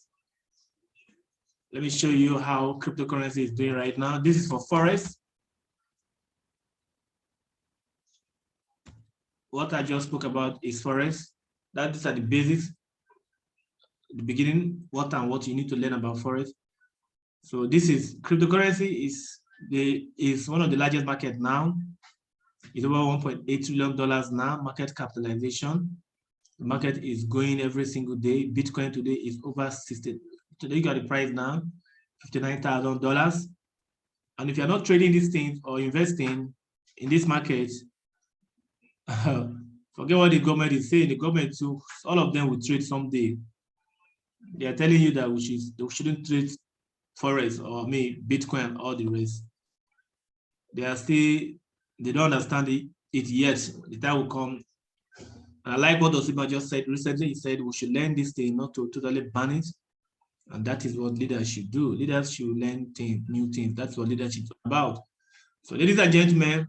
A: Let me show you how cryptocurrency is doing right now. This is for forex. what I just spoke about is forex. These are the basics, the beginning, what you need to learn about forex. So this is cryptocurrency is one of the largest market now. It's over $1.8 trillion now, market capitalization. The market is going every single day. Bitcoin today is over 60. Today you got the price now, $59,000. And if you're not trading these things or investing in this market, forget what the government is saying. The government too, all of them will trade someday. They are telling you that we shouldn't trade forex or Bitcoin and all the rest. They don't understand it yet. The time will come. And I like what Osima just said recently. He said we should learn this thing, not to totally ban it. And that is what leaders should do. Leaders should learn new things. That's what leadership is about. So ladies and gentlemen,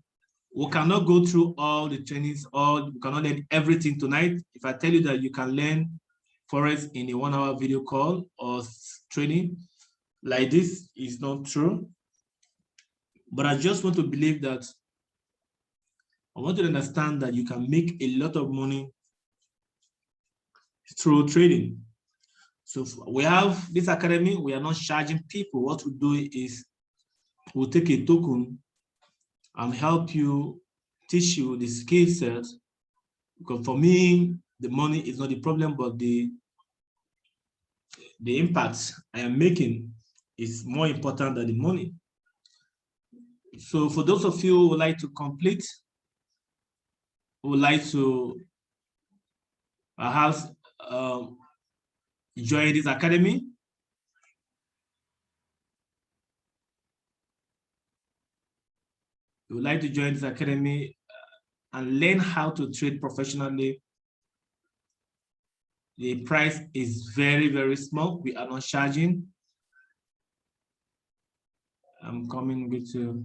A: we cannot go through all the trainings, we cannot learn everything tonight. If I tell you that you can learn forex in a 1 hour video call or training like this, is not true. But I just want to believe that, I want to understand that you can make a lot of money through trading. So we have this academy, we are not charging people. What we do is we'll take a token and help you, teach you the skill set. Because for me, the money is not the problem, but the impact I am making is more important than the money. So for those of you who would like to complete, who would like to perhaps join this academy, you would like to join this academy and learn how to trade professionally, the price is very, very small. We are not charging. I'm coming with you.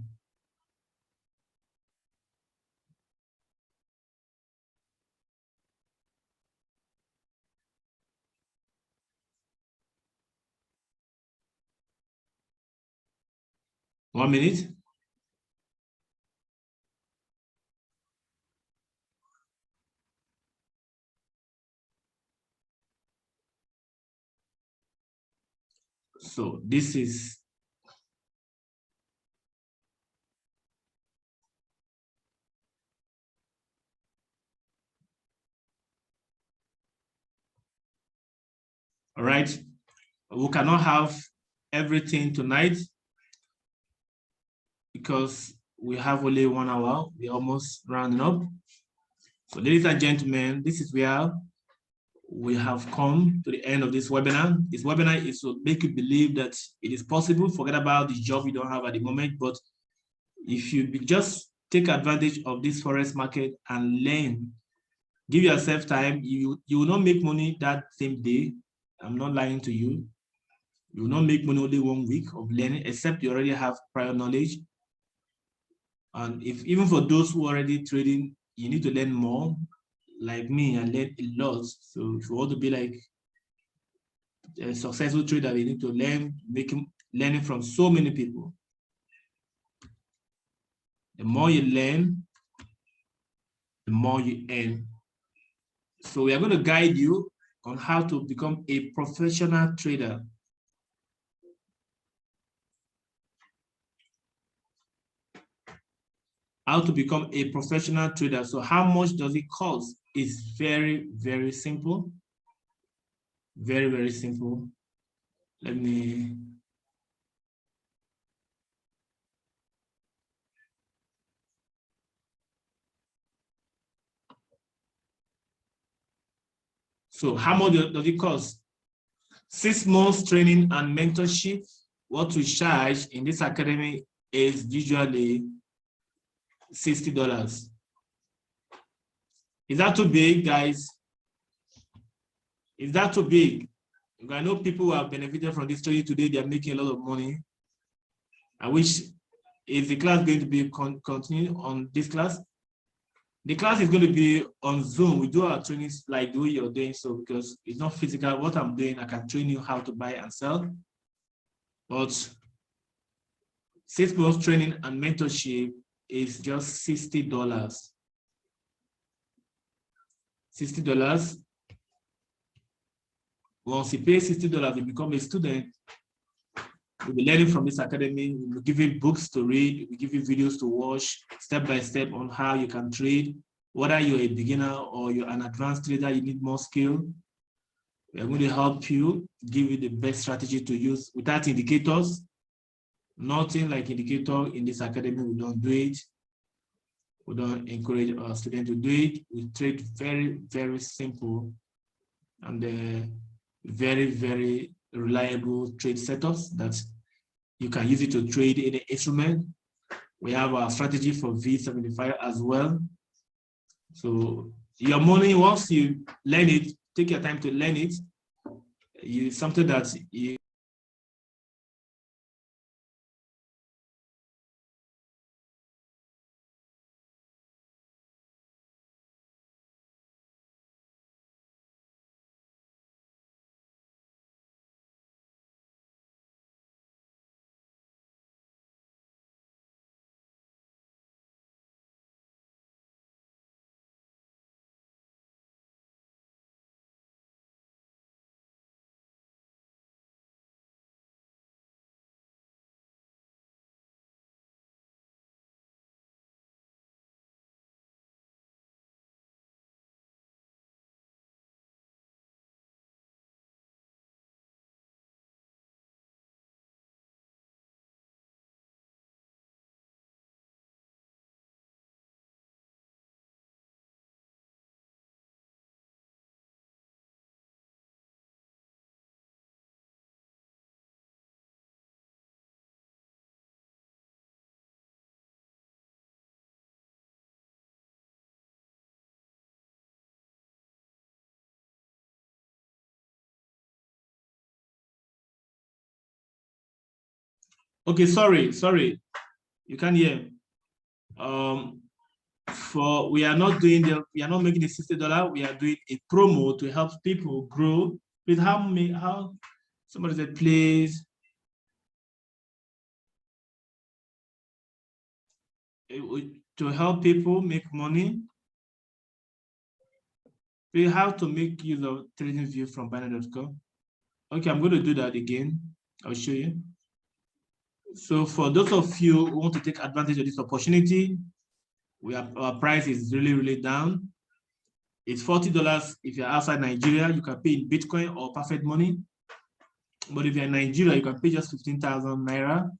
A: One minute. So this is all right. We cannot have everything tonight because we have only 1 hour. We're almost rounding up. So ladies and gentlemen, this is where we have come to the end of this webinar. This webinar is to make you believe that it is possible. Forget about the job you don't have at the moment, but if you just take advantage of this forex market and learn, give yourself time, you will not make money that same day. I'm not lying to you. You will not make money only 1 week of learning, except you already have prior knowledge. And if even for those who are already trading, you need to learn more. Like me, I learned a lot. So if you want to be like a successful trader, you need to learn, learning from so many people. The more you learn, the more you earn. So we are going to guide you on how to become a professional trader. How to become a professional trader. So how much does it cost? It's very, very simple. Very, very simple. Let me. So how much does it cost? 6 months training and mentorship. What we charge in this academy is usually $60. Is that too big, guys? Is that too big? I know people who have benefited from this training today, they are making a lot of money. I wish, is the class going to be continuing on this class? The class is going to be on Zoom. We do our trainings like the way you're doing, so because it's not physical. What I'm doing, I can train you how to buy and sell. But 6 months training and mentorship is just $60. $60. Once you pay $60, you become a student. We'll be learning from this academy. We'll give you books to read. We'll give you videos to watch step by step on how you can trade. Whether you're a beginner or you're an advanced trader, you need more skill. We're going to help you, give you the best strategy to use without indicators. Nothing like indicator in this academy. We don't do it. We don't encourage our students to do it. We trade very, very simple and very, very reliable trade setups that you can use it to trade any instrument. We have our strategy for V75 as well. So your money, once you learn it, take your time to learn it. It's something that you okay, sorry. You can't hear. We are not making the $60. We are doing a promo to help people grow. Please how somebody said, please. To help people make money. We have to make use of TradingView from Binance.com. Okay, I'm going to do that again. I'll show you. So for those of you who want to take advantage of this opportunity, our price is really, really down. It's $40 if you're outside Nigeria. You can pay in Bitcoin or perfect money. But if you're in Nigeria, you can pay just 15,000 Naira.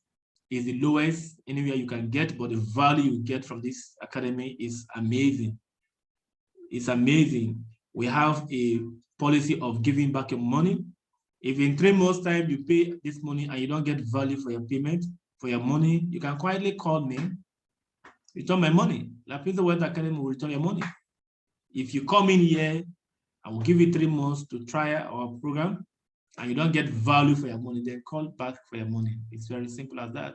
A: Is the lowest anywhere you can get, but the value you get from this academy is amazing. It's amazing. We have a policy of giving back your money. If in 3 months' time you pay this money and you don't get value for your payment, for your money, you can quietly call me, return my money. La Pizza Wealth Academy will return your money. If you come in here, I will give you 3 months to try our program, and you don't get value for your money, then call back for your money. It's very simple as that.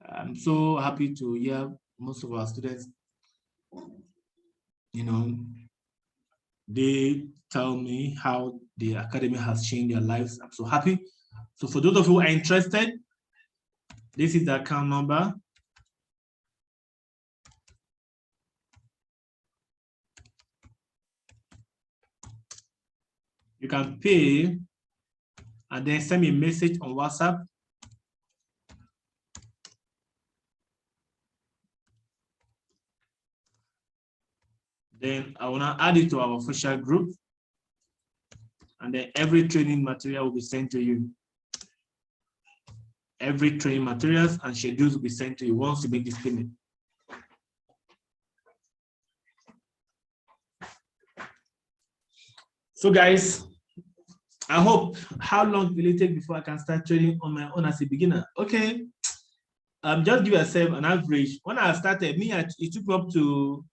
A: I'm so happy to hear most of our students, they tell me how the academy has changed their lives. I'm so happy. So for those of you who are interested, this is the account number. You can pay and then send me a message on WhatsApp. Then I want to add it to our official group. And then every training material will be sent to you. Every training materials and schedules will be sent to you once you make this payment. So guys, I hope, how long will it take before I can start trading on my own as a beginner? Okay, just give yourself an average. When I started, it took up to,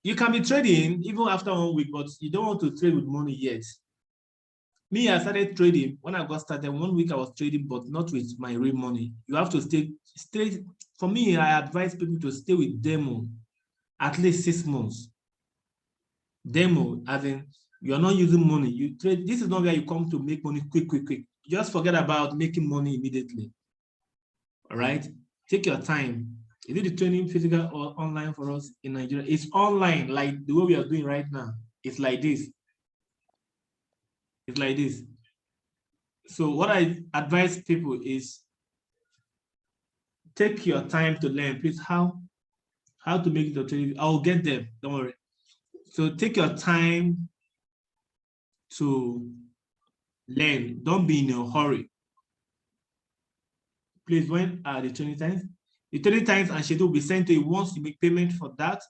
A: you can be trading even after 1 week, but you don't want to trade with money yet. Me, I started trading. When I got started, 1 week I was trading, but not with my real money. You have to stay. For me, I advise people to stay with demo at least 6 months. Demo, as in, you're not using money. You trade. This is not where you come to make money quick. Just forget about making money immediately. All right? Take your time. Is it the training physical or online for us in Nigeria? It's online, like the way we are doing right now. It's like this. It's like this. So what I advise people is take your time to learn. Please, how to make the training? I'll get them. Don't worry. So take your time to learn. Don't be in a hurry. Please, when are the training times? The training times and schedule will be sent to you once you make payment for that.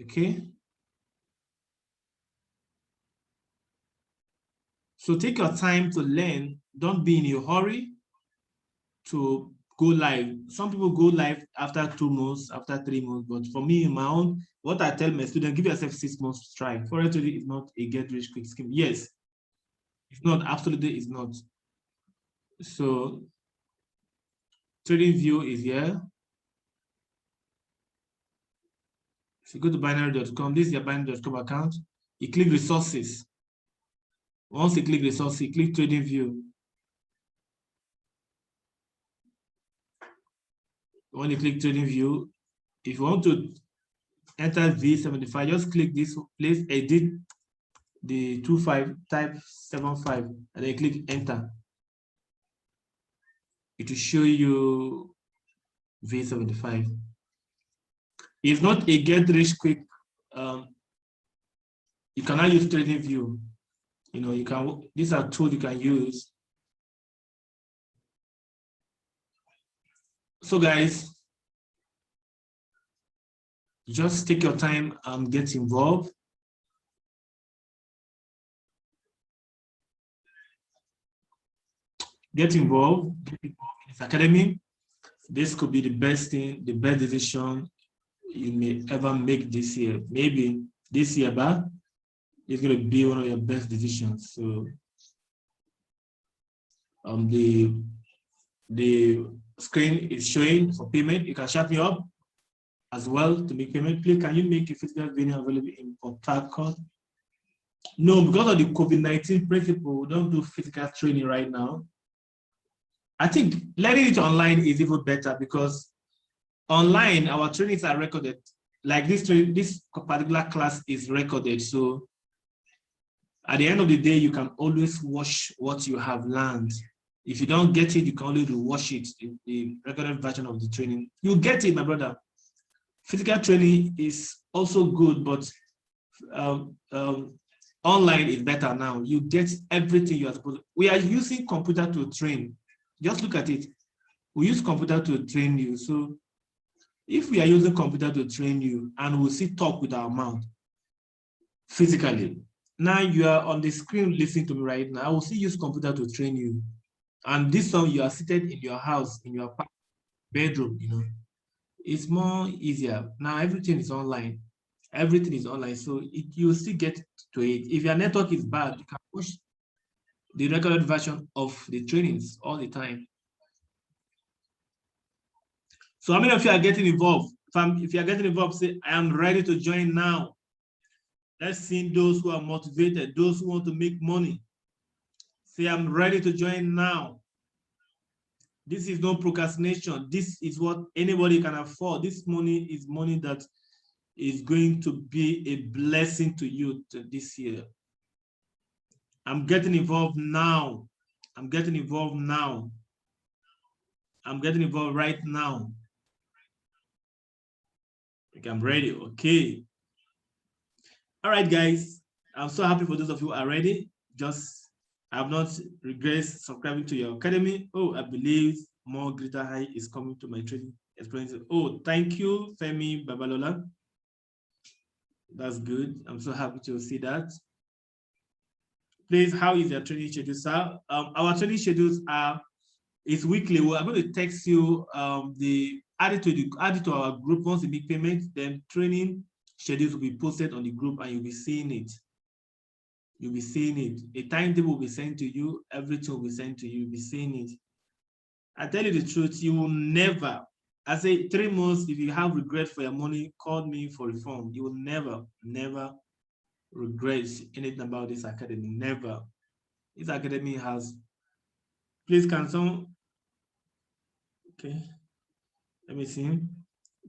A: Okay. So take your time to learn. Don't be in a hurry to go live. Some people go live after 2 months, after 3 months. But for me, in my own, what I tell my students, give yourself 6 months to try. Forex trading is not a get rich quick scheme. Yes, it's not. Absolutely, it's not. So trading view is here. If you go to binary.com, this is your binary.com account. You click resources. Once you click resources, you click trading view. When you click trading view, if you want to enter V75, just click this place, edit the 25, type 75, and then click enter. It will show you V75. It's not a get rich quick. You cannot use trading view. You know, you can. These are tools you can use. So, guys, just take your time and get involved. Get involved in this academy. This could be the best thing, the best decision you may ever make this year. Maybe this year, but it's going to be one of your best decisions. So the screen is showing for payment. You can chat me up as well to make payment. Please, can you make a physical venue available in Port Harcourt? No, because of the COVID-19 principle, we don't do physical training right now. I think learning it online is even better because online, our trainings are recorded. Like this particular class is recorded. So at the end of the day, you can always watch what you have learned. If you don't get it, you can only watch it, the recorded version of the training. You get it, my brother. Physical training is also good, but online is better now. You get everything you are supposed to. We are using computer to train. Just look at it. We use computer to train you. So if we are using computer to train you and we still talk with our mouth physically, now you are on the screen listening to me right now. I will still use computer to train you. And this time you are seated in your house, in your bedroom, you know, it's more easier. Now everything is online. Everything is online. So you still get to it. If your network is bad, you can watch the recorded version of the trainings all the time. So how many of you are getting involved? If you are getting involved, say, I am ready to join now. Let's see those who are motivated, those who want to make money. Say, I'm ready to join now. This is no procrastination. This is what anybody can afford. This money is money that is going to be a blessing to you this year. I'm getting involved now. I'm getting involved now. I'm getting involved right now. Okay, I'm ready. Okay. All right, guys. I'm so happy for those of you who are ready. Just I have not regret subscribing to your academy. Oh, I believe more greater high is coming to my training experience. Oh, thank you, Femi Babalola. That's good. I'm so happy to see that. Please, how is your training schedule, sir? Our training schedules is weekly. I'm going to text you add it to our group once you make payment. Then training schedules will be posted on the group, and you'll be seeing it. You'll be seeing it. A timetable will be sent to you. Everything will be sent to you. You'll be seeing it. I tell you the truth, you will never. I say 3 months. If you have regret for your money, call me for reform. You will never regret anything about this academy. Never. This academy has. Please, can someone Okay, let me see.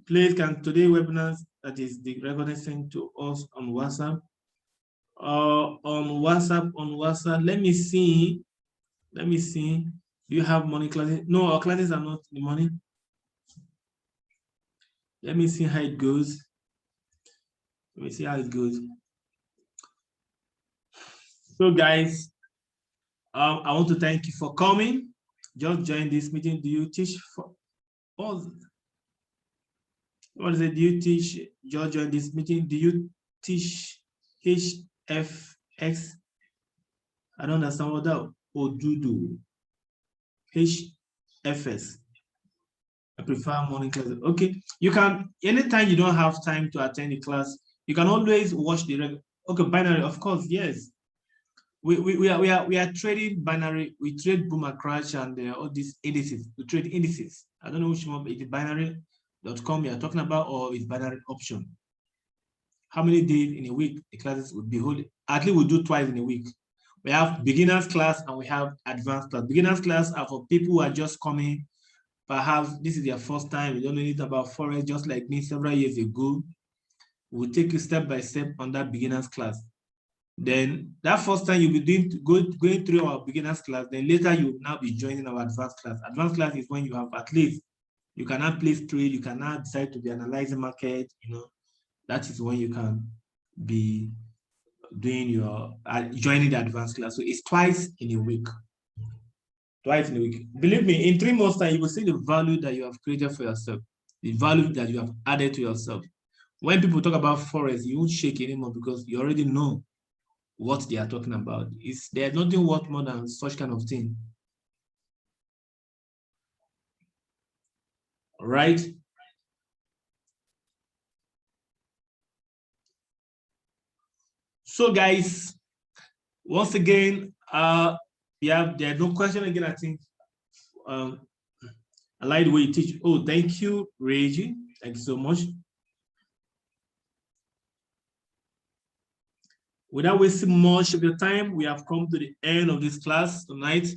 A: Please, can today webinars that is the recording sent to us on WhatsApp? On WhatsApp. Let me see. Let me see. Do you have morning classes? No, our classes are not in the morning. Let me see how it goes. Let me see how it goes. So, guys, I want to thank you for coming. Just join this meeting. Do you teach for all? What is it? Do you teach? Just join this meeting. Do you teach HFX? I don't understand what that. Odudu. HFS. I prefer morning classes. Okay, you can anytime you don't have time to attend the class, you can always watch the okay binary. Of course, yes. We are trading binary. We trade boomer crash and all these indices. We trade indices. I don't know which one. Is it binary.com you're talking about, or is binary option? How many days in a week the classes would be holding? At least we do twice in a week. We have beginners class and we have advanced class. Beginners class are for people who are just coming. Perhaps this is their first time. You don't know anything about Forex, just like me several years ago. We'll take you step by step on that beginners class. Then that first time you'll be going through our beginners class, then later you'll now be joining our advanced class. Advanced class is when you have at least, you cannot place trade, you cannot decide to be analyzing market, that is when you can be doing your, joining the advanced class. So it's twice in a week. Twice in a week. Believe me, in 3 months time, you will see the value that you have created for yourself, the value that you have added to yourself. When people talk about Forex, you won't shake anymore because you already know what they are talking about. There's nothing worth more than such kind of thing. All right. So guys, once again, there's no question again, I think. I like the way you teach. Oh, thank you, Reggie. Thank you so much. Without wasting much of your time, we have come to the end of this class tonight.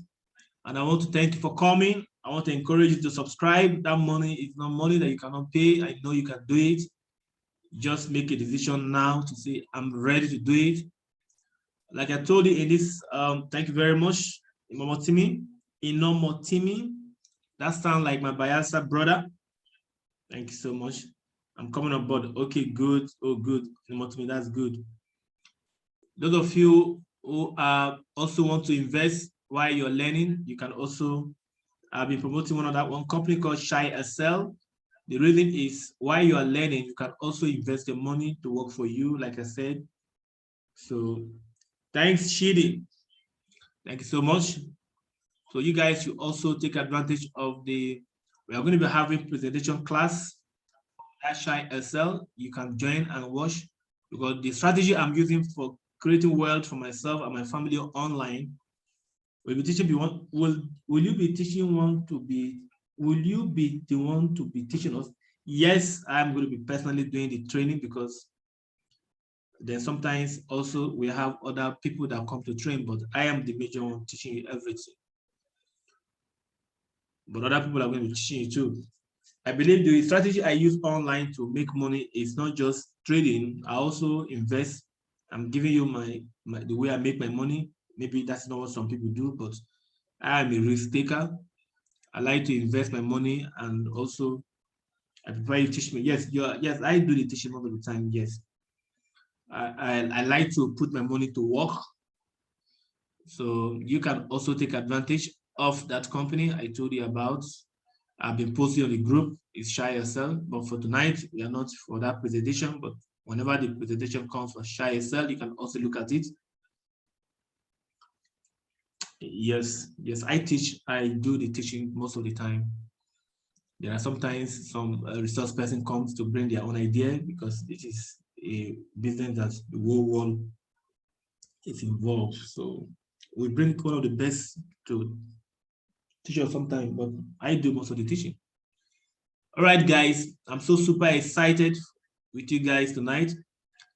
A: And I want to thank you for coming. I want to encourage you to subscribe. That money is not money that you cannot pay. I know you can do it. Just make a decision now to say, I'm ready to do it. Like I told you in this, thank you very much, Imomotimi. Inomotimi. That sounds like my Bayelsa brother. Thank you so much. I'm coming on board. Okay, good. Oh, good. Inomotimi, that's good. Those of you who also want to invest while you're learning, you can also be promoting one company called Shy SL. The reason is while you are learning, you can also invest the money to work for you, like I said. So thanks, Shidi. Thank you so much. So you guys should also take advantage of we are going to be having presentation class at Shy SL. You can join and watch because the strategy I'm using for creating wealth for myself and my family online will be teaching will you be teaching one to be will you be the one to be teaching us? Yes, I'm going to be personally doing the training because then sometimes also we have other people that come to train, but I am the major one teaching you everything. But other people are going to be teaching you too. I believe the strategy I use online to make money is not just trading. I also invest. I'm giving you the way I make my money. Maybe that's not what some people do, but I am a risk taker. I like to invest my money, and also I prefer you teach me. Yes, I do the teaching most of the time. Yes, I like to put my money to work. So you can also take advantage of that company I told you about. I've been posting on the group. It's Shy SL, but for tonight we are not for that presentation. But whenever the presentation comes for Shy SL, you can also look at it. Yes, I teach. I do the teaching most of the time. There are sometimes some resource person comes to bring their own idea because it is a business that the whole world is involved. So we bring one of the best to teach us sometimes, but I do most of the teaching. All right, guys, I'm so super excited with you guys tonight.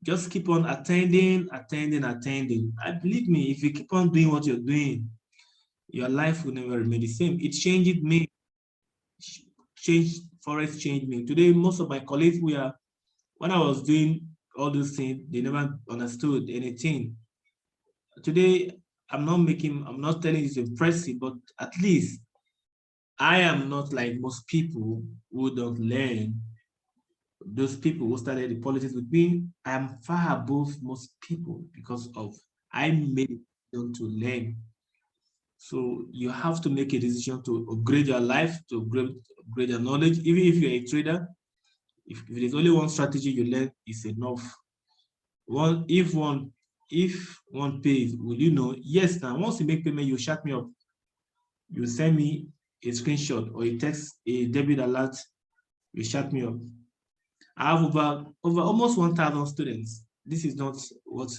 A: Just keep on attending. I believe me, if you keep on doing what you're doing, your life will never remain the same. It changed me. Forex changed me. Today, most of my colleagues, when I was doing all these things, they never understood anything. Today, I'm not telling you it's impressive, but at least I am not like most people who don't learn. Those people who started the politics with me, I am far above most people because of I made it to learn. So you have to make a decision to upgrade your life, to upgrade your knowledge. Even if you're a trader, if there's only one strategy you learn, is enough. If one pays, will you know? Yes, now once you make payment, you shut me up. You send me a screenshot or a text, a debit alert, you shut me up. I have over almost 1,000 students. This is not what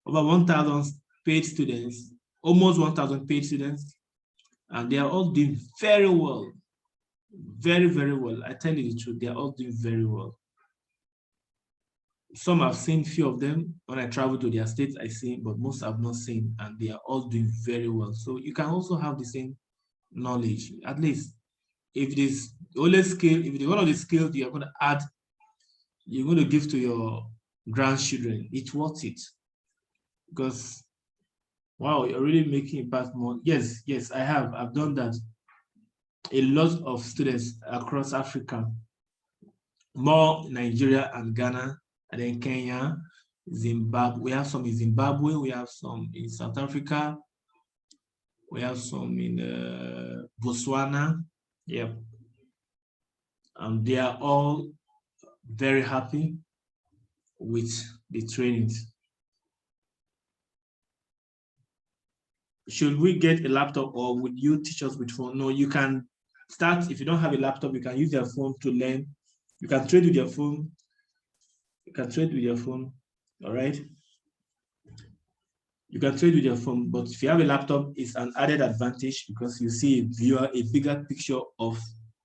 A: over 1,000 paid students, almost 1,000 paid students, and they are all doing very well. Very, very well. I tell you the truth, they are all doing very well. Some I've seen, few of them when I travel to their states, I see, but most I've not seen, and they are all doing very well. So you can also have the same knowledge. At least if it is only skill, if it is one of the skills you are going to add, you're going to give to your grandchildren, it's worth it. Because wow, you're really making impact more. Yes, I've done that. A lot of students across Africa, more Nigeria and Ghana, and then Kenya, Zimbabwe. We have some in Zimbabwe, we have some in South Africa, we have some in Botswana. Yep. And they are all very happy with the trainings. Should we get a laptop or would you teach us with phone? No, you can start. If you don't have a laptop, you can use your phone to learn. You can trade with your phone. You can trade with your phone. All right. You can trade with your phone, but if you have a laptop, it's an added advantage because you see a bigger picture of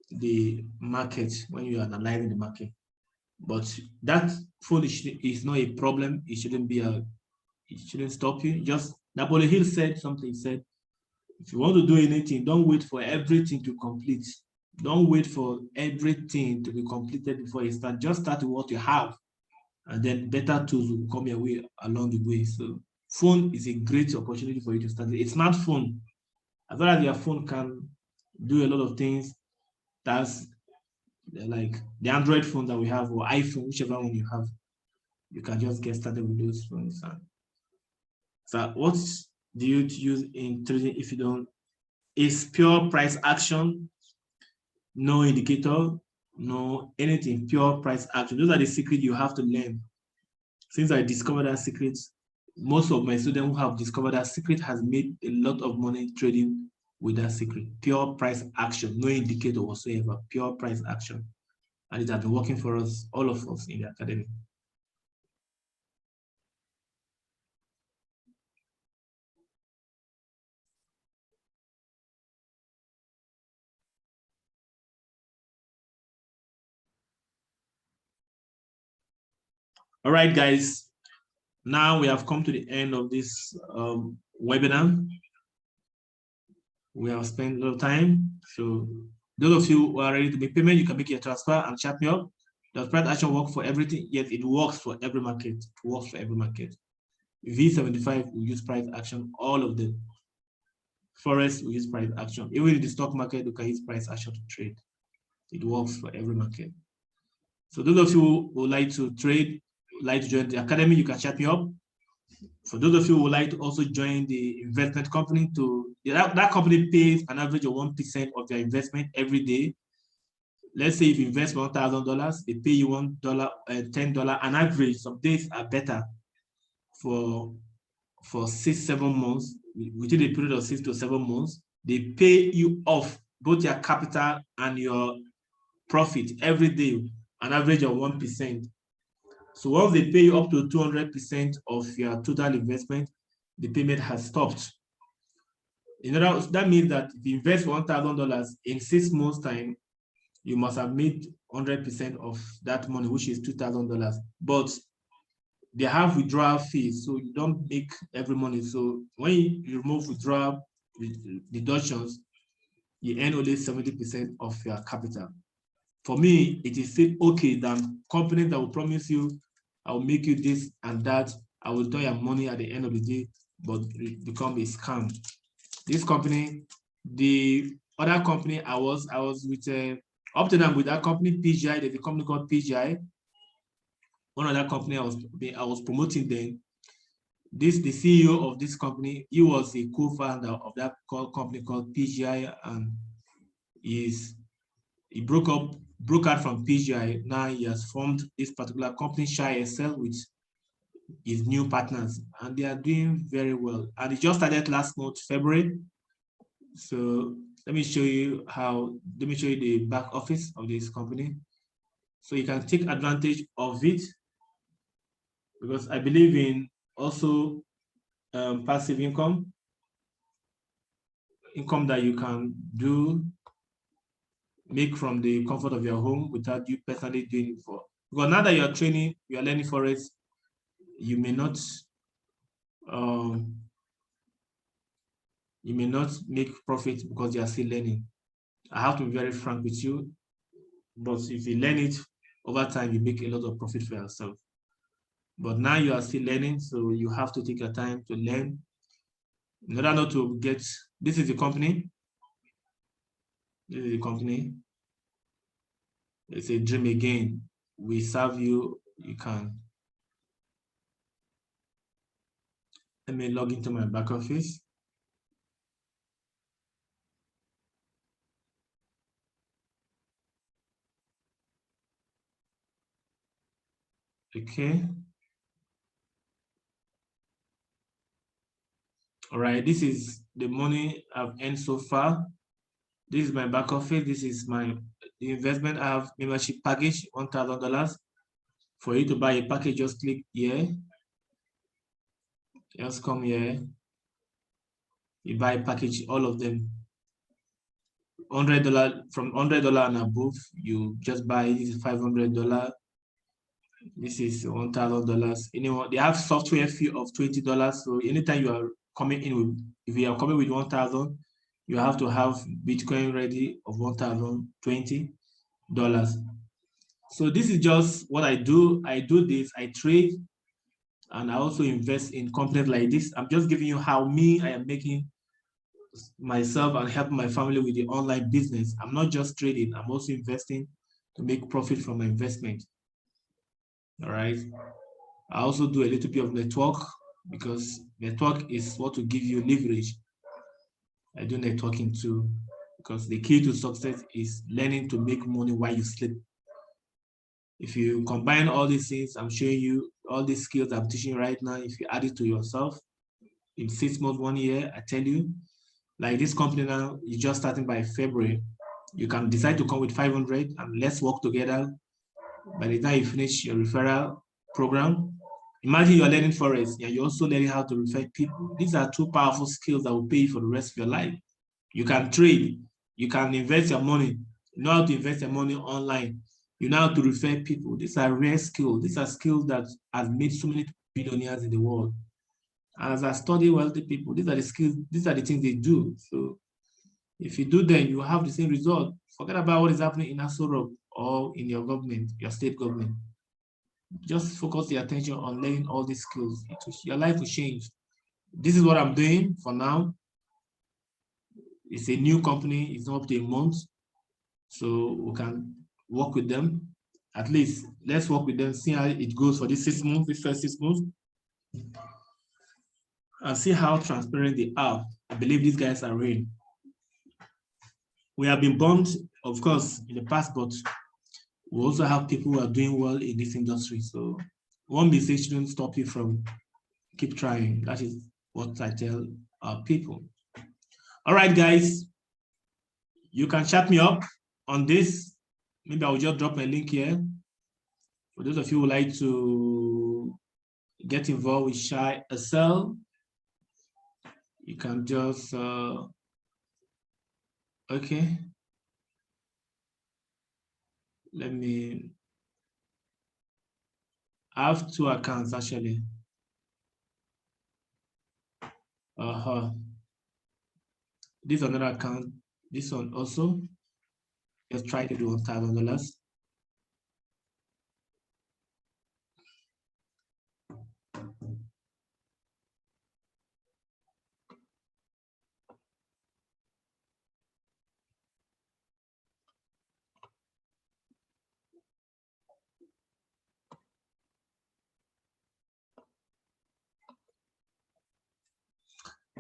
A: the market when you are analyzing the market. But that phone is not a problem. It shouldn't stop you. Just Napoleon Hill said something. He said, if you want to do anything, don't wait for everything to complete. Don't wait for everything to be completed before you start. Just start with what you have, and then better tools will come your way along the way. So phone is a great opportunity for you to start. A smartphone, as well as your phone can do a lot of things, that's like the Android phone that we have or iPhone, whichever one you have, you can just get started with those phones. So what do you use in trading if you don't? Is pure price action, no indicator, no anything, pure price action. Those are the secrets you have to learn. Since I discovered that secret, most of my students who have discovered that secret has made a lot of money trading with that secret. Pure price action, no indicator whatsoever, pure price action. And it has been working for us, all of us in the academy. All right, guys. Now we have come to the end of this webinar. We have spent a lot of time. So those of you who are ready to make payment, you can make your transfer and chat me up. Does price action work for everything? Yes, it works for every market. It works for every market. V75 will use price action, all of them. Forex will use price action. Even in the stock market, you can use price action to trade. It works for every market. So those of you who would like to trade, like to join the academy, you can chat me up. For those of you who would like to also join the investment company, that company pays an average of 1% of your investment every day. Let's say if you invest $1,000, they pay you $1, $10. An average, some days are better for 6-7 months, within a period of 6 to 7 months, they pay you off both your capital and your profit every day, an average of 1%. So once they pay you up to 200% of your total investment, the payment has stopped. In other words, that means that if you invest $1,000 in 6 months' time, you must have made 100% of that money, which is $2,000. But they have withdrawal fees, so you don't make every money. So when you remove withdrawal deductions, you earn only 70% of your capital. For me, it is still okay than companies that will promise you, I will make you this and that, I will withdraw your money at the end of the day, but it become a scam. This company, the other company I was with, up to now with that company PGI, there's a company called PGI. One other company I was promoting then. The CEO of this company, he was a co-founder of that company called PGI, and he broke out from PGI. Now he has formed this particular company, Shy Excel, with his new partners, and they are doing very well. And it just started last month, February. So let me show you the back office of this company, so you can take advantage of it, because I believe in also passive income that you can make from the comfort of your home without you personally doing it for. Because now that you're training, you're learning Forex, you may not make profit because you are still learning. I have to be very frank with you, but if you learn it over time, you make a lot of profit for yourself. But now you are still learning, so you have to take your time to learn in order not to get. This is the company. This is the company. It's a dream again. We serve you. You can. Let me log into my back office. Okay. All right. This is the money I've earned so far. This is my back office. This is the investment. I have membership package, $1,000. For you to buy a package, just click here. Just come here. You buy a package, all of them. $100 from $100 and above, you just buy. This is $500. This is $1,000. Anyone, they have software fee of $20. So anytime you are coming in with, if you are coming with 1,000, you have to have Bitcoin ready of $1,020. So this is just what I do. I do this, I trade, and I also invest in companies like this. I'm just giving you how I am making myself and helping my family with the online business. I'm not just trading, I'm also investing to make profit from my investment. All right. I also do a little bit of network, because network is what will give you leverage. I do networking too, because the key to success is learning to make money while you sleep. If you combine all these things, I'm showing you all these skills I'm teaching right now. If you add it to yourself in 6 months, 1 year, I tell you, like this company now is just starting by February. You can decide to come with 500 and let's work together. By the time you finish your referral program, imagine you're learning Forex and you're also learning how to refer people. These are two powerful skills that will pay you for the rest of your life. You can trade, you can invest your money, you know how to invest your money online, you know how to refer people. These are rare skills. These are skills that have made so many billionaires in the world. And as I study wealthy people, these are the skills, these are the things they do. So if you do them, you have the same result. Forget about what is happening in Asoro or in your government, your state government. Just focus your attention on learning all these skills. Your life will change. This is what I'm doing for now. It's a new company. It's not up to a month. So we can work with them. At least let's work with them, see how it goes for this 6 months, this first 6 months, and see how transparent they are. I believe these guys are real. We have been burned, of course, in the past, but we also have people who are doing well in this industry. So one mistake shouldn't stop you from keep trying. That is what I tell our people. All right, guys, you can chat me up on this. Maybe I will just drop my link here. For those of you who would like to get involved with Shy Excel, you can just, okay. Let me, I have 2 accounts actually. This is another account. This one also, just try to do $1,000.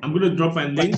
A: I'm going to drop my link.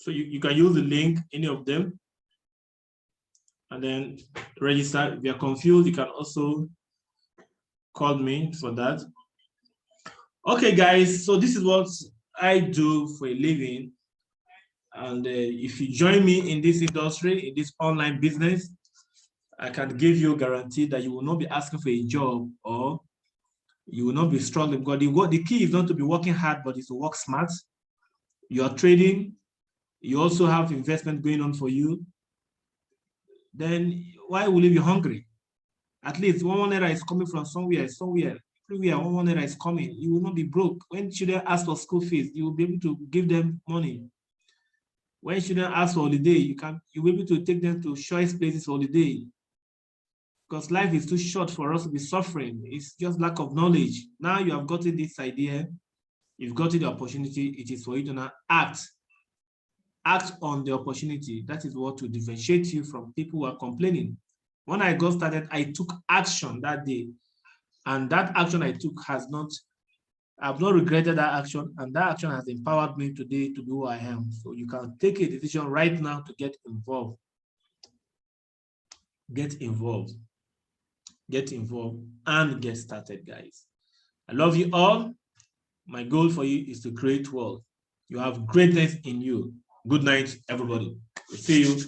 A: So you can use the link, any of them, and then register. If you're confused, you can also call me for that. Okay, guys, so this is what I do for a living. And if you join me in this industry, in this online business, I can give you a guarantee that you will not be asking for a job or you will not be struggling. Because the key is not to be working hard, but it's to work smart. You are trading. You also have investment going on for you. Then why will you be hungry? At least one naira is coming from somewhere, everywhere one naira is coming. You will not be broke. When children ask for school fees, you will be able to give them money. When children ask for holiday, you'll be able to take them to choice places for holiday. Because life is too short for us to be suffering. It's just lack of knowledge. Now you have gotten this idea, you've gotten the opportunity, it is for you to now act. Act on the opportunity. That is what will differentiate you from people who are complaining. When I got started, I took action that day. And that action I took I've not regretted that action. And that action has empowered me today to be who I am. So you can take a decision right now to get involved. Get involved. Get involved and get started, guys. I love you all. My goal for you is to create wealth. You have greatness in you. Good night, everybody. We'll see you